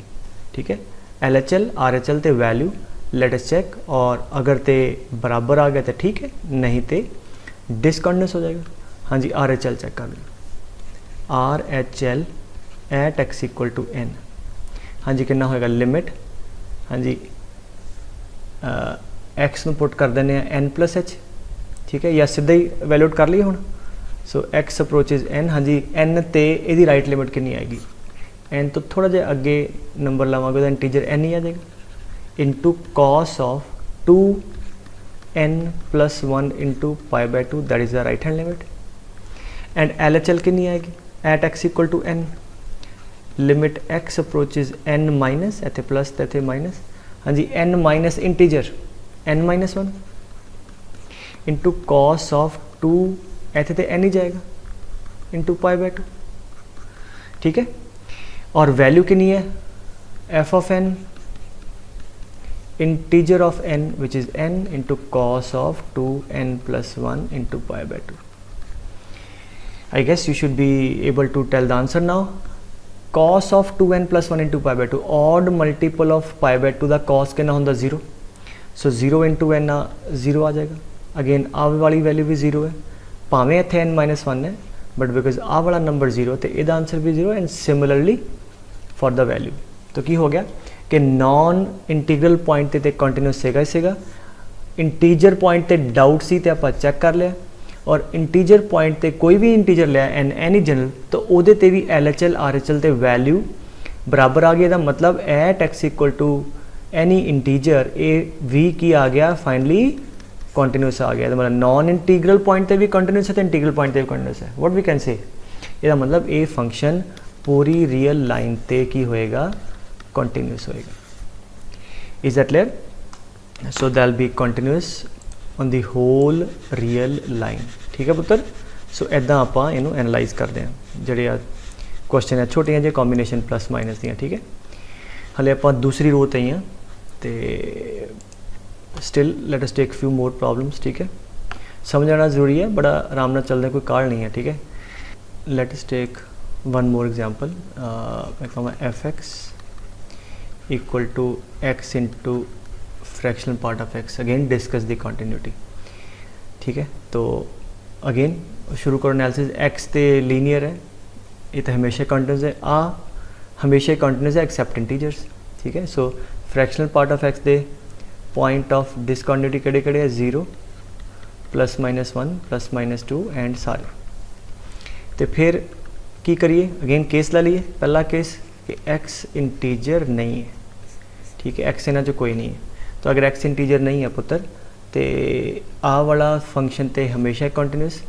ठीक है, LHL RHL ते वैल्यू लेट अस चेक, और अगर ते बराबर आ गया तो ठीक है, नहीं तो डिसकंटिन्यूस हो जाएगा। हाँ जी RHL चेक कर लें, RHL at x equal to n, हाँ जी कितना होएगा लिमिट, हाँ जी x ਨੂੰ पुट कर देने n प्लस h, ठीक है, या सीधा ही वैल्यूट कर लिए हम। सो x अप्रोचेज n, हाँ जी n ते यदी राइट लिमिट कितनी आएगी, n तो थोड़ा जिहा अगे नंबर लावांगे तो इंटीजर n ही आ जाएगा, into cos of 2n plus 1 into pi by 2, that is the right hand limit. And LHL कितनी आएगी at x equal to n, limit x approaches n minus, इतने प्लस तो इतने माइनस, हाँ जी n minus integer n minus 1 into cos of 2, ऐसे तो n ही जाएगा इंटू पाई बाय 2, ठीक है। और वैल्यू कितनी है f of n integer of n which is n into cos of 2n plus 1 into pi by 2। I guess you should be able to tell the answer now. Cos of 2n plus 1 into pi by 2, odd multiple of pi by 2 the cos कितना होता 0, so 0 into n 0 आ जाएगा। Again आ वाली value भी 0 है, भावें इतने n minus 1 है, but because आ वाला नंबर 0 तो यदा आंसर भी 0 and similarly for the value. तो की हो गया कि नॉन इंटीग्रल पॉइंट ते कंटिन्यूस सेगा ही सेगा, इंटीजर पॉइंट ते डाउट सी ते आप चेक कर लिया, और इंटीजर पॉइंट ते कोई भी इंटीजर लिया एन एनी जनरल तो वो ते भी LHL RHL ते वैल्यू बराबर आ गया। मतलब at x equal to any integer a वी की आ गया फाइनली कंटिन्यूस आ गया। तो मतलब नॉन इंटीग्रल पॉइंट ते भी कंटिन्यूस है तो इंटीग्रल पॉइंट ते भी कंटिन्यूस है। व्हाट वी कैन से, इसका मतलब ए फंक्शन पूरी रियल लाइन ते की होएगा कंटिन्यूस होएगा। Is that clear? So that will be continuous on the whole real line. ठीक है पुत्र? सो इदा आप इनू एनालाइज करते हैं ਜਿਹੜੇ ਆ क्वेश्चन है छोटियां जी कॉम्बीनेशन प्लस माइनस दियां। ठीक है, हले आप दूसरी रो ते ही हाँ तो still let us take few more problems. ठीक है, समझ आना ज़रूरी है, बड़ा आराम नाल चलदा, कोई काल नहीं है। ठीक है, let us take one more example. मैं कहूँगा f x equal to x into fractional part of x. Again discuss the continuity. ठीक है, तो अगेन शुरू करो एनालिसिस। एक्स तो लीनियर है, ये तो हमेशा कंटिन्यूस है, आ हमेशा कंटिन्यूस है एक्सेप्ट इंटीजर्स। ठीक है, so fractional part of x दे पॉइंट ऑफ डिसकंटिन्यूटी किहड़े किहड़े है? 0 +-1 +-2 एंड सारे। तो फिर की करिए? अगेन केस ला लिए। पहला केस कि एक्स इंटीजर नहीं है। ठीक है, एक्स इन्हां चों कोई नहीं है। तो अगर एक्स इंटीजर नहीं है पुत्र तो आ वाला फंक्शन तो हमेशा कंटिन्यूस,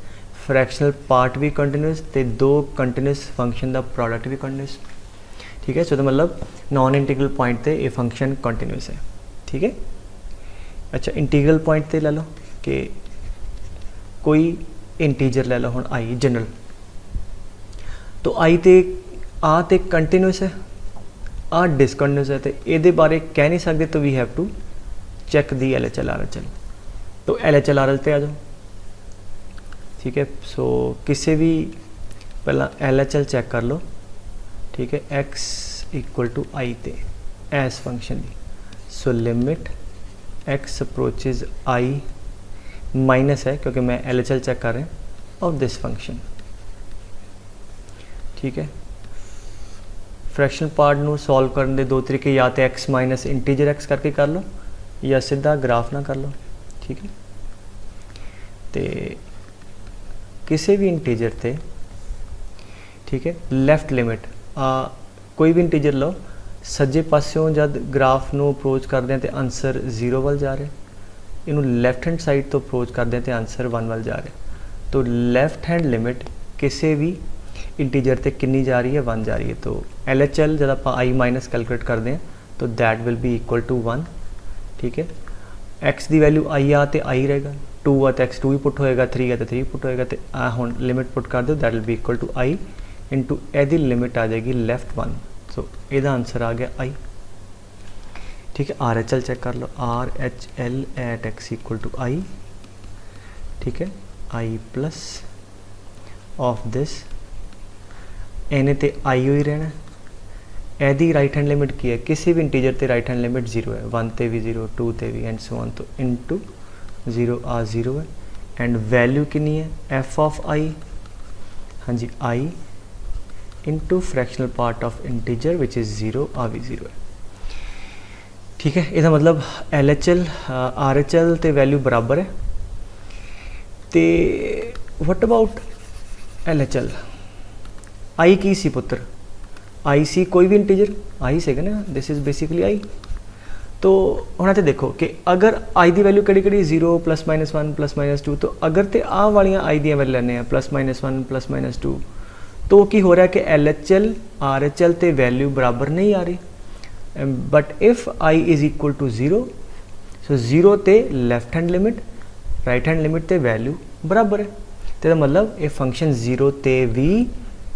फ्रैक्शनल पार्ट भी कंटिन्यूस, तो दो कंटिन्यूस फंक्शन का प्रोडक्ट भी कंटिन्यूस। ठीक है, सो तो मतलब नॉन इंटीग्रल पॉइंट ते ये फंक्शन कंटिन्यूस है। ठीक है, अच्छा इंटीग्रल पॉइंट ते ले लो कि कोई इंटीजर ले लो हुण आई जनरल, तो आई ते आ ते कंटिन्यूस है, आ डिसकंटिन्यूस है, तो ये बारे कह नहीं सकते। तो we have to check the LHL RHL। तो LHL RHL पे आ जाओ। ठीक है, सो किसी भी पहला LHL चेक कर लो। ठीक है, x इक्वल टू आई ते S function the. So limit x approaches i minus है क्योंकि मैं LHL चेक कर रहा हूँ ऑफ दिस फंक्शन। ठीक है, फ्रैक्शनल पार्ट नू सॉल्व करने दे दो तरीके, या तो x माइनस इंटीजर x करके कर लो या सीधा ग्राफ ना कर लो। ठीक है, तो किसी भी इंटीजर ते ठीक है लैफ्ट लिमिट कोई भी इंटीजर लो, सज्जे पासों जब ग्राफ नू अप्रोच करते हैं तो आंसर 0 वाल जा रहा है, इनू लैफ्ट हैंड साइड तो अप्रोच करते हैं तो आंसर 1 वाल जा रहा है। तो लैफ्ट हैंड लिमिट किसी भी इंटीजर ते कितनी जा रही है? 1 जा रही है। तो LHL जब आप आई माइनस कैलकुलेट करते हैं तो that will be equal to 1। ठीक है, एक्स की वैल्यू आई आ तो आई रहेगा, 2 आ तो x 2 ही पुट होएगा, 3 आ तो 3 पुट होएगा। तो आ हुण लिमिट पुट कर दो, that will be equal to i into एदी लिमिट आ जाएगी लेफ्ट 1। सो यदा आंसर आ गया आई। ठीक है, RHL चेक कर लो, RHL at x equal to I. ठीक है, आई प्लस ऑफ दिस एने ते आई ही रहना। एदी राइट हैंड लिमिट की है? किसी भी इंटीजर ते राइट हैंड लिमिट 0 है, 1 ते भी 0, 2 ते भी एंड सो ऑन। तो इनटू 0 आ 0 है एंड वैल्यू कितनी है? f ऑफ i, हाँ जी i into fractional part of integer which is 0 आ भी 0 है। ठीक है, इसका मतलब LHL RHL ते वैल्यू बराबर है। तो वट अबाउट LHL? आई की सी पुत्र? आई सी कोई भी इंटीजर आई सेगा ना, दिस इज़ बेसिकली आई। तो होना तो देखो कि अगर आई की वैल्यू कड़ी कड़ी 0 +-1 +-2, तो अगर तो आ वालियां आई दी वैल्यू लेने +-1 +-2, तो की हो रहा है कि LHL RHL ते वैल्यू बराबर नहीं आ रही। But if i is equal to 0, so 0 ते left hand limit, right hand limit ते वैल्यू बराबर है। तो मतलब ये फंक्शन 0 ते भी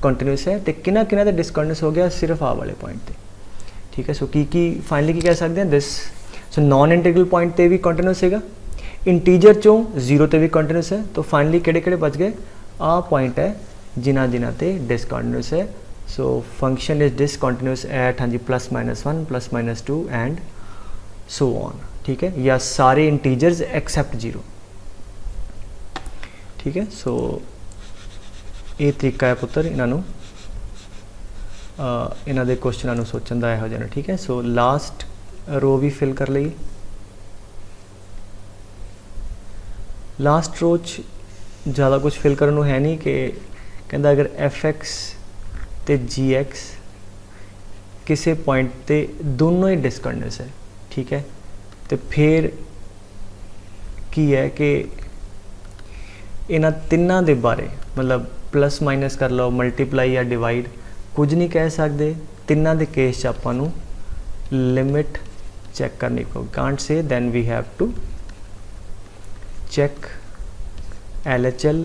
कंटिन्यूस है, तो किना तो डिसकंटिन्यूस हो गया सिर्फ आ वाले पॉइंट पे। ठीक है, सो की फाइनली की कह सकते हैं this. So non integral point ते भी कंटिन्यूस है, इंटीजर चों 0 ते भी कंटिन्यूस है। तो फाइनली किहड़े बच गए? आ पॉइंट है जिन्हां ते डिसकंटिन्यूस है। So function is discontinuous at हाँ जी +-1 +-2 एंड सो ऑन। ठीक है, या सारे इंटीजर्स एक्सेप्ट 0। ठीक है, सो ये तरीका है पुत्र इन्हों इन्हों के क्वेश्चनों सोचने का यहो जिहा। ठीक है, सो लास्ट रो भी फिल कर ली। लास्ट रो ज़्यादा कुछ फिल करने है नहीं कि कहता अगर fx ते gx किसी पॉइंट ते दोनों ही डिसकंटिन्यूस है। ठीक है, तो फिर की है कि इन्हां तिन्हां दे बारे मतलब प्लस माइनस कर लो, मल्टीप्लाई या डिवाइड कुछ नहीं कह सकते, तिन्ना दे केस च आपां नूं लिमिट चैक करनी पਊ। Can't say then we have to check LHL,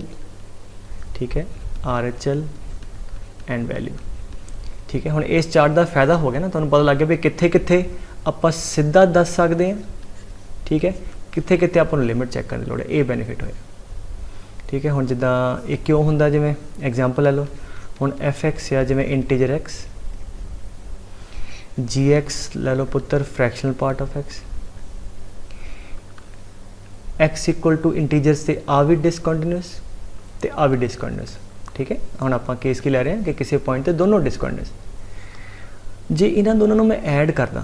ठीक है, RHL एंड वैल्यू, ठीक है। हुण इस चार्ट का फायदा हो गया ना, तुहानूं पता लग गया भी कित्थे कित्थे आपां सीधा दस सकते हैं, ठीक है, कित्थे कित्थे आपां नूं लिमिट चैक करने की लोड़ है, ये बेनीफिट होया, ठीक है। हुण जिद्दां ये क्यों हुंदा, जिवें एग्जाम्पल ले लो, हुण fx या जिवें इंटीजर x, gx ले लो पुत्तर fractional part of x equal to integers से आ भी डिसकंटीन्यूअस ते आ भी डिसकंटीन्यूअस, ठीक है। हुण आपां केस की ले रहे हैं कि किसी पॉइंट ते दोनों डिसकंटीन्यूअस, जे इन्हां दोनों नूं मैं ऐड करदा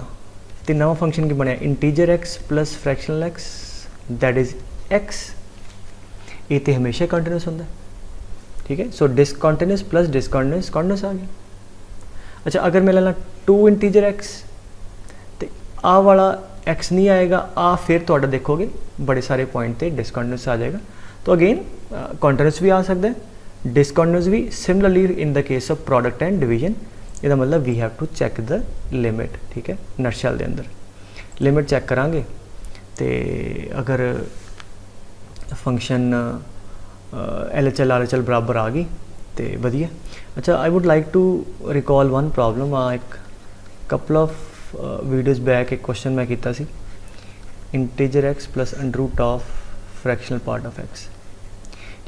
तो नवा फंक्शन की बनया integer x plus fractional x that is x, ये तो हमेशा कंटीन्यूअस होंदा, ठीक है। सो डिसकंटीन्यूअस प्लस डिसकंटीन्यूअस कंटीन्यूअस आ गया। अच्छा, अगर मैं लेना 2 इंटीजर x तो आ वाला x नहीं आएगा, आ फिर थोड़ा देखोगे बड़े सारे पॉइंट पे डिसकंटीन्यूअस आ जाएगा, तो अगेन कंटीन्यूअस भी आ सकता है, डिसकंटीन्यूअस भी। Similarly in the case of product and division, इसका मतलब we have to check the limit, ठीक है। नटशेल के अंदर लिमिट चैक करांगे तो अगर फंक्शन LHL RHL बराबर आ गई तो वधिया। अच्छा, I would like to recall one problem, एक कपल ऑफ वीडियोज़ बैक एक क्वेश्चन मैं किया सी, integer x plus under root of fractional part of x,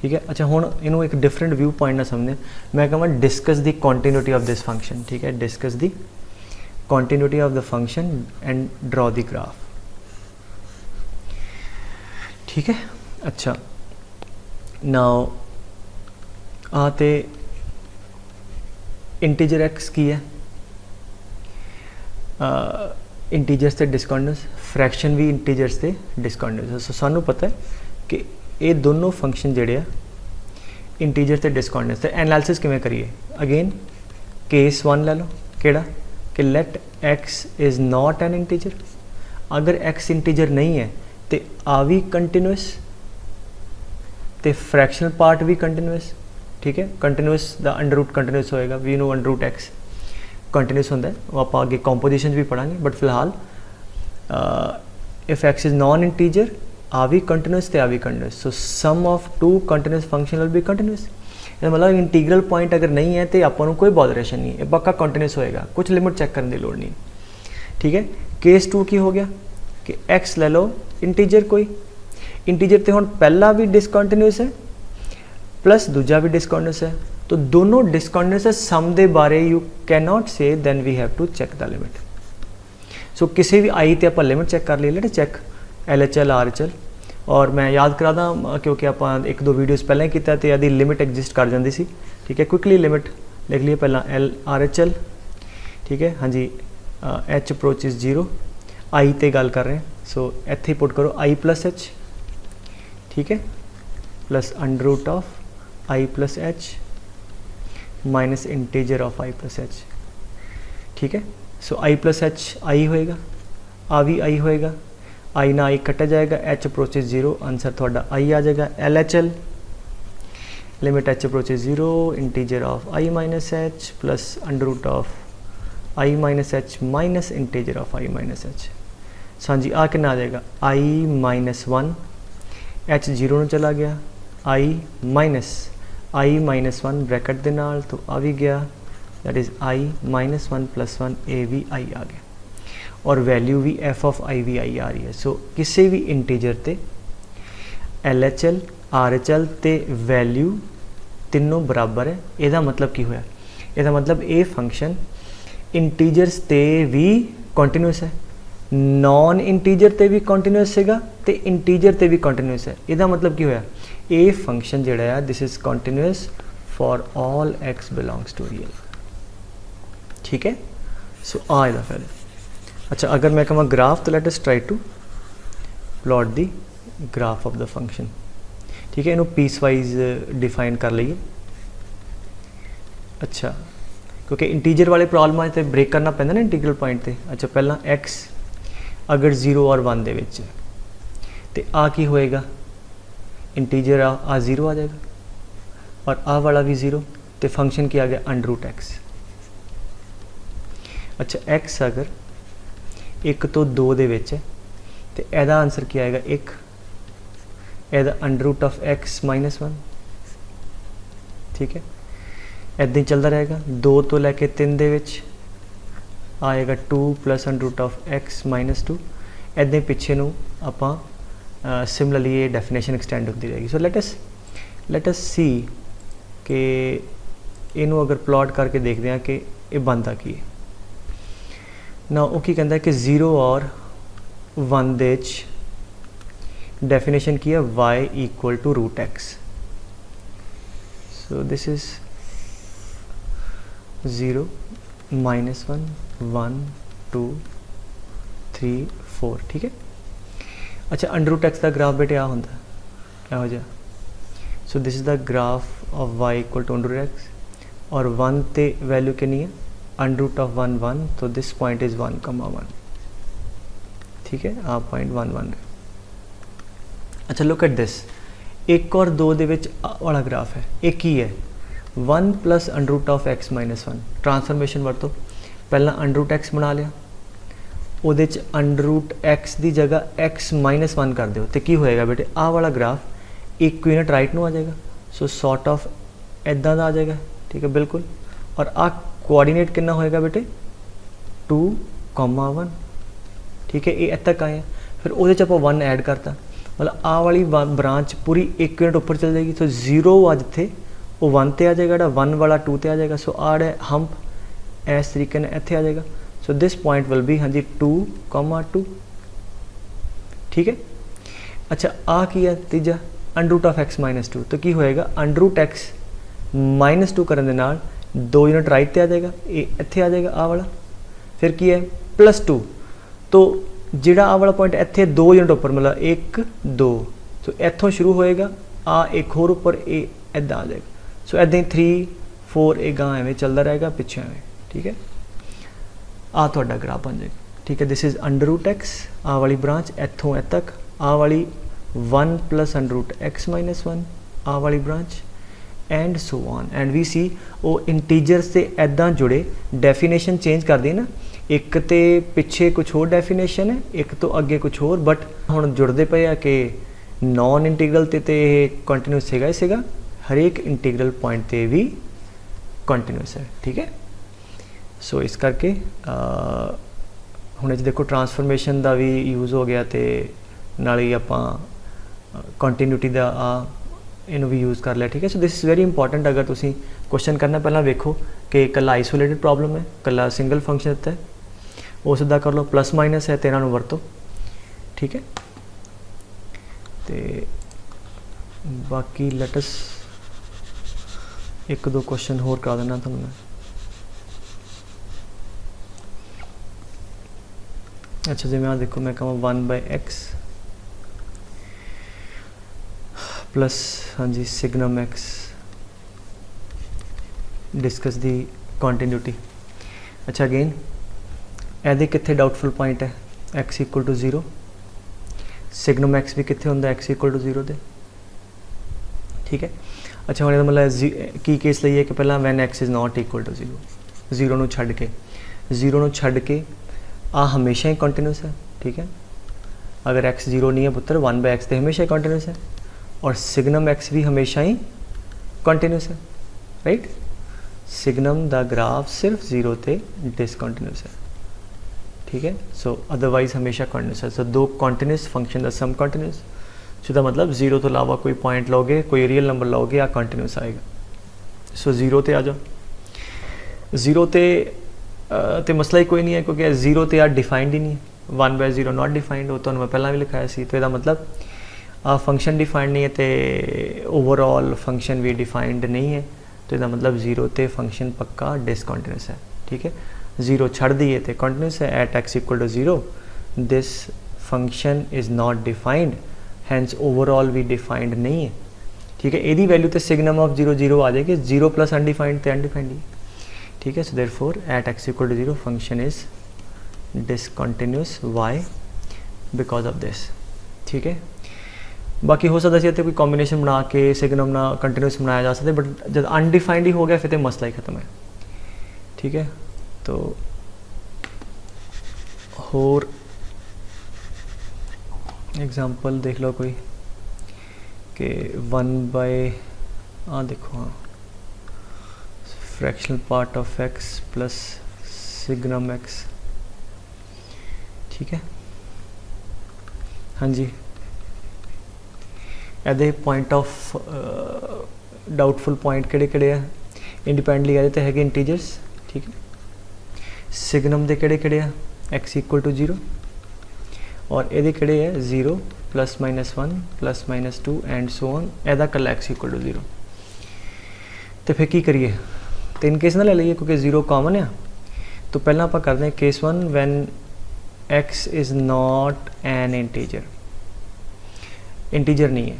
ठीक है। अच्छा, हुण इनू एक डिफरेंट व्यू पॉइंट ना समझे, मैं कहूँगा discuss the continuity of this function, ठीक है, discuss the continuity of the function and draw the graph, ठीक है। अच्छा, नाउ आते इंटीजर x की है, इंटीजर्स से डिसकंटीन्यूअस, फ्रैक्शन भी इंटीजर्स से डिसकंटीन्यूअस। सो सानू पता है कि ये दोनों फंक्शन जेडे आ इंटीजर से डिसकंटीन्यूअस, तो एनालिसिस किवें करिए, अगेन केस 1 ले लो, केड़ा कि let x is not an integer, अगर x इंटीजर नहीं है तो आ भी कंटीन्यूअस तो फ्रैक्शनल पार्ट भी कंटीन्यूअस, ठीक है। Continuous the under root continuous होएगा, we know under root x continuous होंदा है, वो आप आगे कॉम्पोजिशन भी पढ़ांगे, बट फिलहाल if x is non integer आ भी कंटीन्यूअस तो आ भी continuous, so sum of 2 continuous function will be continuous. इसका मतलब इंटीग्रल पॉइंट अगर नहीं है तो आपको कोई बॉदरेशन नहीं है, पक्का कंटीन्यूअस होएगा, कुछ लिमिट चेक करने की लोड़ नहीं, ठीक है। केस 2 की हो गया कि x ले लो इंटीजर, कोई इंटीजर तो हुण पहला भी डिसकंटीन्यूअस है प्लस दूजा भी डिसकंटीन्यूअस है, तो दोनों डिसकंटीन्यूअस है, सम दे बारे you can not say, then we have to check the limit. So किसी भी आई तो आप लिमिट चेक कर ली, लेट चेक LHL RHL, और मैं याद करा दा क्योंकि आप 1-2 वीडियोज़ पहले ही किया तो यदि लिमिट एग्जिस्ट कर जाती सी, ठीक है। क्विकली लिमिट लिख लिए, पहला RHL, ठीक है, हाँ जी, h अप्रोचिज 0, आई ते गल कर रहे हैं, सो इत्थे पुट करो i प्लस h, ठीक है, plus under root of i plus h minus integer of i plus h, ठीक है। So i plus h i होएगा, आ भी i होएगा, i ना i कटा जाएगा, h अप्रोचेज 0, आंसर थोड़ा i आ जाएगा। LHL limit h approaches 0 integer of i minus h plus under root of i minus h minus integer of i minus h, हाँ जी, आ कितना आ जाएगा i माइनस 1, h 0 में चला गया, i माइनस 1 ब्रैकेट के नाल, तो आ भी गया, that is i minus 1 plus 1 a भी i आ गया, और वैल्यू भी f ऑफ i भी i आ रही है। सो किसी भी इंटीजर ते LHL RHL ते वैल्यू तीनों बराबर है, ਇਹਦਾ मतलब की होया, ਇਹਦਾ मतलब ये फंक्शन इंटीजर्स ते भी कंटीन्यूअस है, नॉन इंटीजर ते भी कंटीन्यूअस है, तो इंटीजर ते भी कंटीन्यूअस है। इसका मतलब की होया, ये फंक्शन जिहड़ा है this is continuous for all x belongs to real, ठीक है। सो आ इसका फायदा। अच्छा, अगर मैं कहूँ ग्राफ, तो let us try to plot the graph of the function, ठीक है, इनू पीस वाइज डिफाइन कर लीए। अच्छा, क्योंकि इंटीजर वाले प्रॉब्लम से ब्रेक करना पैंदा ना इंटीग्रल पॉइंट पे। अच्छा, पहला x अगर 0 और 1 दे विच तो आ की होएगा, इंटीजर आ 0 आ जाएगा, और आ वाला भी 0, तो फंक्शन की आ गया अंडर रूट x, अच्छा x अगर 1 तो 2 दे विच है तो एदा आंसर क्या आएगा 1, एदा under root of x minus 1, ठीक है। इदां ही चलता रहेगा, 2 तो लैके 3 दे विच आएगा 2 plus under root of x minus 2, इदां ही पिछे नूं आपां सिमिलरली ये डेफिनेशन एक्सटेंड होती रहेगी। सो लेट अस सी कि इनू अगर प्लॉट करके देखते हैं कि ये बनता की है ना। वो की कहता है कि 0 और 1 दे डेफिनेशन की है y equal to root x. So this is 0 minus 1 1 2 3 4, ठीक है। अच्छा अंडर रूट एक्स का ग्राफ बेटे आ होंगे यहो जा। So this is the graph of y equal to under root x और 1 ते वैल्यू कितनी है अंडर रूट ऑफ 1 1, तो दिस पॉइंट इज 1,1, ठीक है। आ पॉइंट 1 1। अच्छा लुक एट दिस, 1 और 2 दे विच वाला ग्राफ है, एक ही है 1 plus under root of x minus 1। Transformation वरतो पहला अंडर रूट एक्स बना लिया, ਉਹਦੇ ਚ अंडर रूट एक्स की जगह x माइनस 1 कर दो तो की होएगा बेटे आ वाला ग्राफ एक यूनिट राइट में आ जाएगा। सो सॉर्ट ऑफ इदा का आ जाएगा, ठीक है बिल्कुल। और आ कोआर्डीनेट कितना होएगा बेटे 2,1, ठीक है। ये तक आए फिर वो आप 1 ऐड करता, मतलब आ वाली ब्रांच पूरी एक यूनिट ऊपर चल जाएगी। तो 0 आज थे वो 1 ते आ जाएगा, 1 वाला 2 ते आ जाएगा। सो आ हंप इस तरीके ने इत्थे आ जाएगा। So this point will be हाँ जी 2,2, ठीक है। अच्छा आ की है तीजा under root of x minus 2, तो की होएगा अंडर रूट एक्स माइनस 2 करने दे नाल 2 यूनिट राइट ते आ जाएगा, ये इत्थे आ जाएगा आ वाला। फिर की है प्लस 2, तो जिहड़ा आ वाला पॉइंट इत्थे 2 यूनिट ऊपर मतलब 1 2, तो इत्थों शुरू होएगा आ एक होर ऊपर ये इदा आ जाएगा। सो इदां ही 3 4 ये गां एवें चलता रहेगा पिछे एवें, ठीक है। आ तुहाडा ग्राफ बन जाएगा, ठीक है। This is under root x आ वाली ब्रांच इत्थों इत तक, आ वाली 1 plus under root x minus 1 आ वाली branch and so on. And we see वो इंटीजर्स से इदां जुड़े डेफिनेशन चेंज कर दी ना, एक तो पिछे कुछ होर डेफिनेशन है, एक तो अगे कुछ होर, बट हुण जुड़ते पे आ कि नॉन इंटीग्रल ते कंटीन्यूस हैगा, हरेक इंटीग्रल पॉइंट ते भी कंटीन्यूस है, ठीक है। सो इस करके हुणे देखो ट्रांसफॉर्मेशन का भी यूज़ हो गया, तो नाल ही आपां कंटीन्यूटी का इनू भी यूज़ कर लिया, ठीक है। So this is very important. अगर तुसीं क्वेश्चन करना पहला वेखो कि कला आइसोलेटेड प्रॉब्लम है, कला सिंगल फंक्शन दिता है, वो सीधा कर लो, प्लस माइनस है तो इन्हां नूं वरतो, ठीक है। तो बाकी लेटस एक दो क्वेश्चन होर करा देना तुहानूं मैं। अच्छा जी मैं देखो मैं कहूँ 1/x प्लस हाँ जी signum x discuss the continuity. अच्छा अगेन एदे कितने डाउटफुल पॉइंट है x equal to 0, signum x भी कितने होंगे x इक्वल टू 0 दे, ठीक है। अच्छा हम मतलब की केस लईए कि पहला when x is not equal to 0, 0 नूं छड्ड के आ हमेशा ही कंटिन्यूस है, ठीक है। अगर x 0 नहीं है पुत्र 1/x तो हमेशा ही कंटिन्यूस है, और सिग्नम x भी हमेशा ही कंटिन्यूस है, राइट। सिग्नम द ग्राफ सिर्फ 0 ते डिसकंटिन्यूस है, ठीक है। सो अदरवाइज हमेशा कंटिन्यूस है। सो दो कंटिन्यूस फंक्शन का सम कंटिन्यूस, इसका मतलब 0 तो अलावा कोई पॉइंट लोगे, कोई रियल नंबर लोगे या कंटिन्यूस आएगा। सो 0 ते आ जाओ, 0 ते मसला ही कोई नहीं है, क्योंकि 0 तो यार डिफाइंड ही नहीं है, 1/0 नॉट डिफाइंड, वो तो मैं पहला भी लिखाया सी। तो यदा मतलब आ फंक्शन डिफाइंड नहीं है तो ओवरऑल फंक्शन भी डिफाइंड नहीं है, तो यदा मतलब 0 ते फंक्शन पक्का डिसकंटिन्यूस है, ठीक है। 0 छड़ दिए तो कंटिन्यूस है, at x equal to 0 this function is not defined, hence overall भी डिफाइंड नहीं है, ठीक है। यदि वैल्यू तो सिग्नम ऑफ 0 0 आ जाएगी, 0 प्लस अनडिफाइंड तो अनडिफाइंड ही, ठीक है। So therefore at x equal to 0 function is discontinuous, why because of this, ठीक है। बाकी हो सकता है कोई कॉम्बिनेशन बना के सिग्नम ना कंटिन्यूस बनाया जा सकता है, बट जब अनडिफाइंड ही हो गया फिर तो मसला ही खत्म है, ठीक है। तो होर एग्जांपल देख लो कोई कि 1/, देखो हाँ, fractional part of x plus signum x, ठीक है। हाँ जी, ਇਹਦੇ पॉइंट ऑफ डाउटफुल पॉइंट ਕਿਹੜੇ ਆ, इंडिपेंडेंटली ਇਹਦੇ ਤੇ ਹੈਗੇ इंटीजर्स, ठीक है। सिग्नम ਦੇ ਕਿਹੜੇ ਆ, x इक्वल टू 0, और ਇਹਦੇ ਕਿਹੜੇ ਹੈ 0 +-1 +-2 एंड सो ऑन, ਇਹਦਾ ਕੱਲਾ x इक्वल टू 0। तो फिर की करिए, तीन केस ना ले लीए क्योंकि 0 कॉमन है। तो पहला आप करते हैं case 1, when x is not an integer, integer नहीं है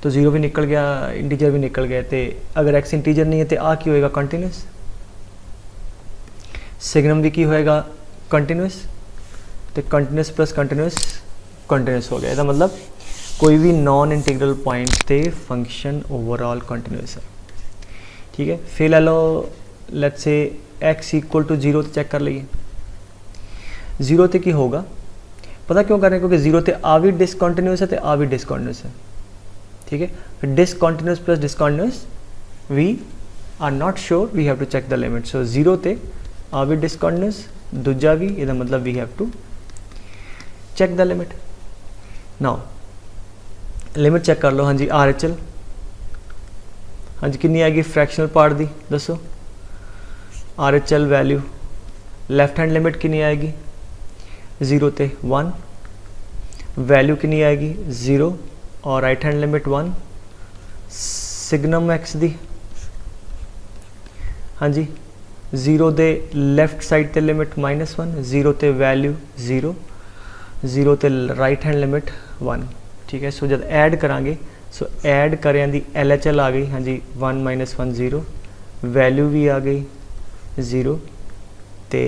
तो 0 भी निकल गया, इंटीजर भी निकल गया। तो अगर x इंटीजर नहीं है तो आ की होएगा कंटिन्यूस, सिग्नम भी की होएगा कंटिन्यूस, तो कंटिन्यूस प्लस कंटिन्यूस कंटिन्यूस हो गया। इसका मतलब कोई भी नॉन इंटीग्रल पॉइंट ते फंक्शन ओवरऑल कंटिन्यूस है, ठीक है। फिर ले लो let's say x equal to 0 तो चेक कर लीजिए, 0 ते की होगा, पता क्यों कर रहे हैं, क्योंकि 0 ते आ भी डिसकंटिन्यूस है तो आ भी डिसकंटिन्यूस है, ठीक है। Discontinuous plus discontinuous we are not sure, we have to check the limit. So 0 ते आ भी डिसकंटिन्यूस, दूजा भी, इसका मतलब we have to check the limit. Now limit check कर लो, हाँ जी RHL, हाँ जी कितनी आएगी फ्रैक्शनल पार्ट दी दसो, RHL value, left hand limit कितनी आएगी 0 ते 1, वैल्यू कितनी आएगी 0, और right hand limit 1, signum x दी, हाँ जी 0 दे लैफ्ट साइड ते लिमिट -1, 0 ते वैल्यू 0, 0 ते राइट हैंड लिमिट 1, ठीक है। सो जब ऐड करांगे, सो ऐड करें दी LHL आ गई, हाँ जी 1 - 1 0, वैल्यू भी आ गई 0, ते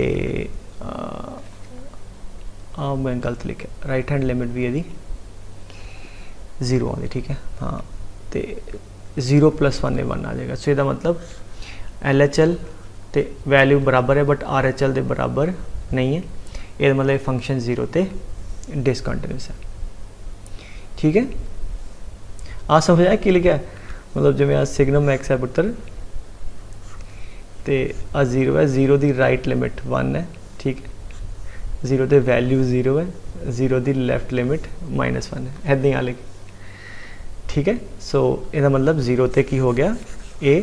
मैं गलत लिखा, राइट हैंड लिमिट भी यदि 0 आती, ठीक है हाँ, तो 0 + 1 1 आ जाएगा। सो इसका मतलब LHL ते वैल्यू बराबर है बट RHL के बराबर नहीं है, ये मतलब फंक्शन 0 ते डिसकंटिन्यूस है, ठीक है। आ समझ आया कि लिखा है, मतलब जिमें आ सिग्नम x है पुत्र, तो आ 0 है, 0 की राइट लिमिट 1 है, ठीक है, 0 की वैल्यू 0 है, 0 की लैफ्ट लिमिट -1 है, ऐदा आ लिख, ठीक है। सो इसका मतलब 0 ते की हो गया, ये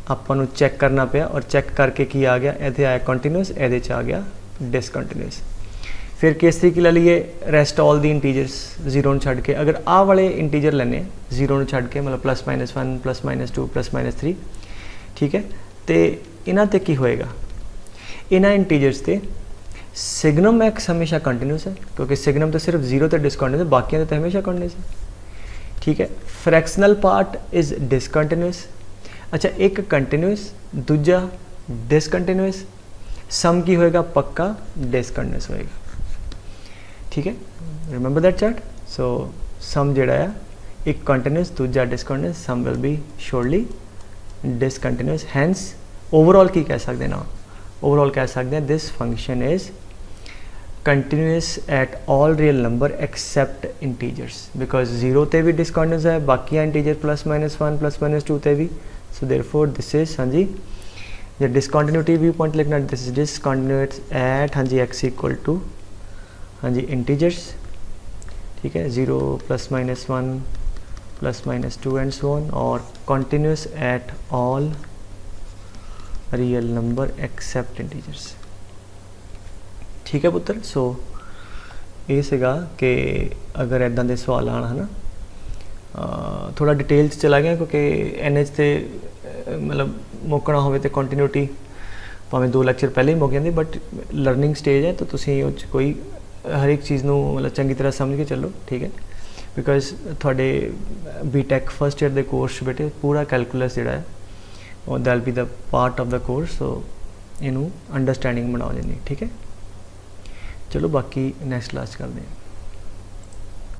आपको चैक करना पाया, और चैक करके की आ गया, ये आया कंटिन्यूस, ये आ गया डिसकंटिन्यूस। फिर केस 3 की ले लीए, रेस्ट ऑल दी इंटीजर्स 0 छड़ के, अगर आ वाले इंटीजर लेने 0 छड़ के, मतलब +-1 +-2 +-3, ठीक है। तो इन्हां ते की होएगा, इन्हां इंटीजर्स ते सिग्नम x हमेशा कंटिन्यूस है, क्योंकि सिग्नम तो सिर्फ 0 ते डिसकंटिन्यूस है, बाकी तो हमेशा कंटिन्यूस है, ठीक है। फ्रैक्शनल पार्ट इज़ डिसकंटिन्यूस, अच्छा एक कंटिन्यूस, दूजा डिसकंटिन्यूस, सम की होएगा पक्का डिसकंटिन्यूस होएगा, ठीक है। Remember that chart. So sum जेड़ा है एक कंटिन्यूस, दूजा discontinuous, sum will be surely discontinuous. Hence overall की कह सकते हैं ना, ओवरऑल कह सकते हैं this function is continuous at all real number except integers, because 0 ते भी डिसकंटिन्यूस है, बाकी इंटीजर +-1 +-2 ते भी। सो देयरफॉर दिस इज, हाँ जी जो डिसकंटिन्यूटी व्यू पॉइंट लिखना, दिस इज डिसकंटिन्यूस एट, हाँ जी x इक्वल टू, हाँ जी इंटीजर्स, ठीक है, 0 +-1 +-2 एंड सो ऑन, और continuous at all real number except integers, ठीक है पुत्र। सो ये सीगा कि अगर इदां दे सवाल आन, है ना, थोड़ा डिटेल चला गया क्योंकि NH से मतलब मुकना हो तो कंटिन्यूटी भावें 2 लैक्चर पहले ही मुक जाती, बट लर्निंग स्टेज है तो तुसीं उस कोई हर एक चीज़ नूं मतलब चंगी तरह समझ के चलो, ठीक है। बिकॉज थोड़े BTech फर्स्ट ईयर के कोर्स बेटे पूरा कैलकुलस जिहड़ा है और that be the part of the course, so इनू अंडरस्टैंडिंग बनाओ जानी, ठीक है। चलो बाकी नैक्सट क्लास करते हैं।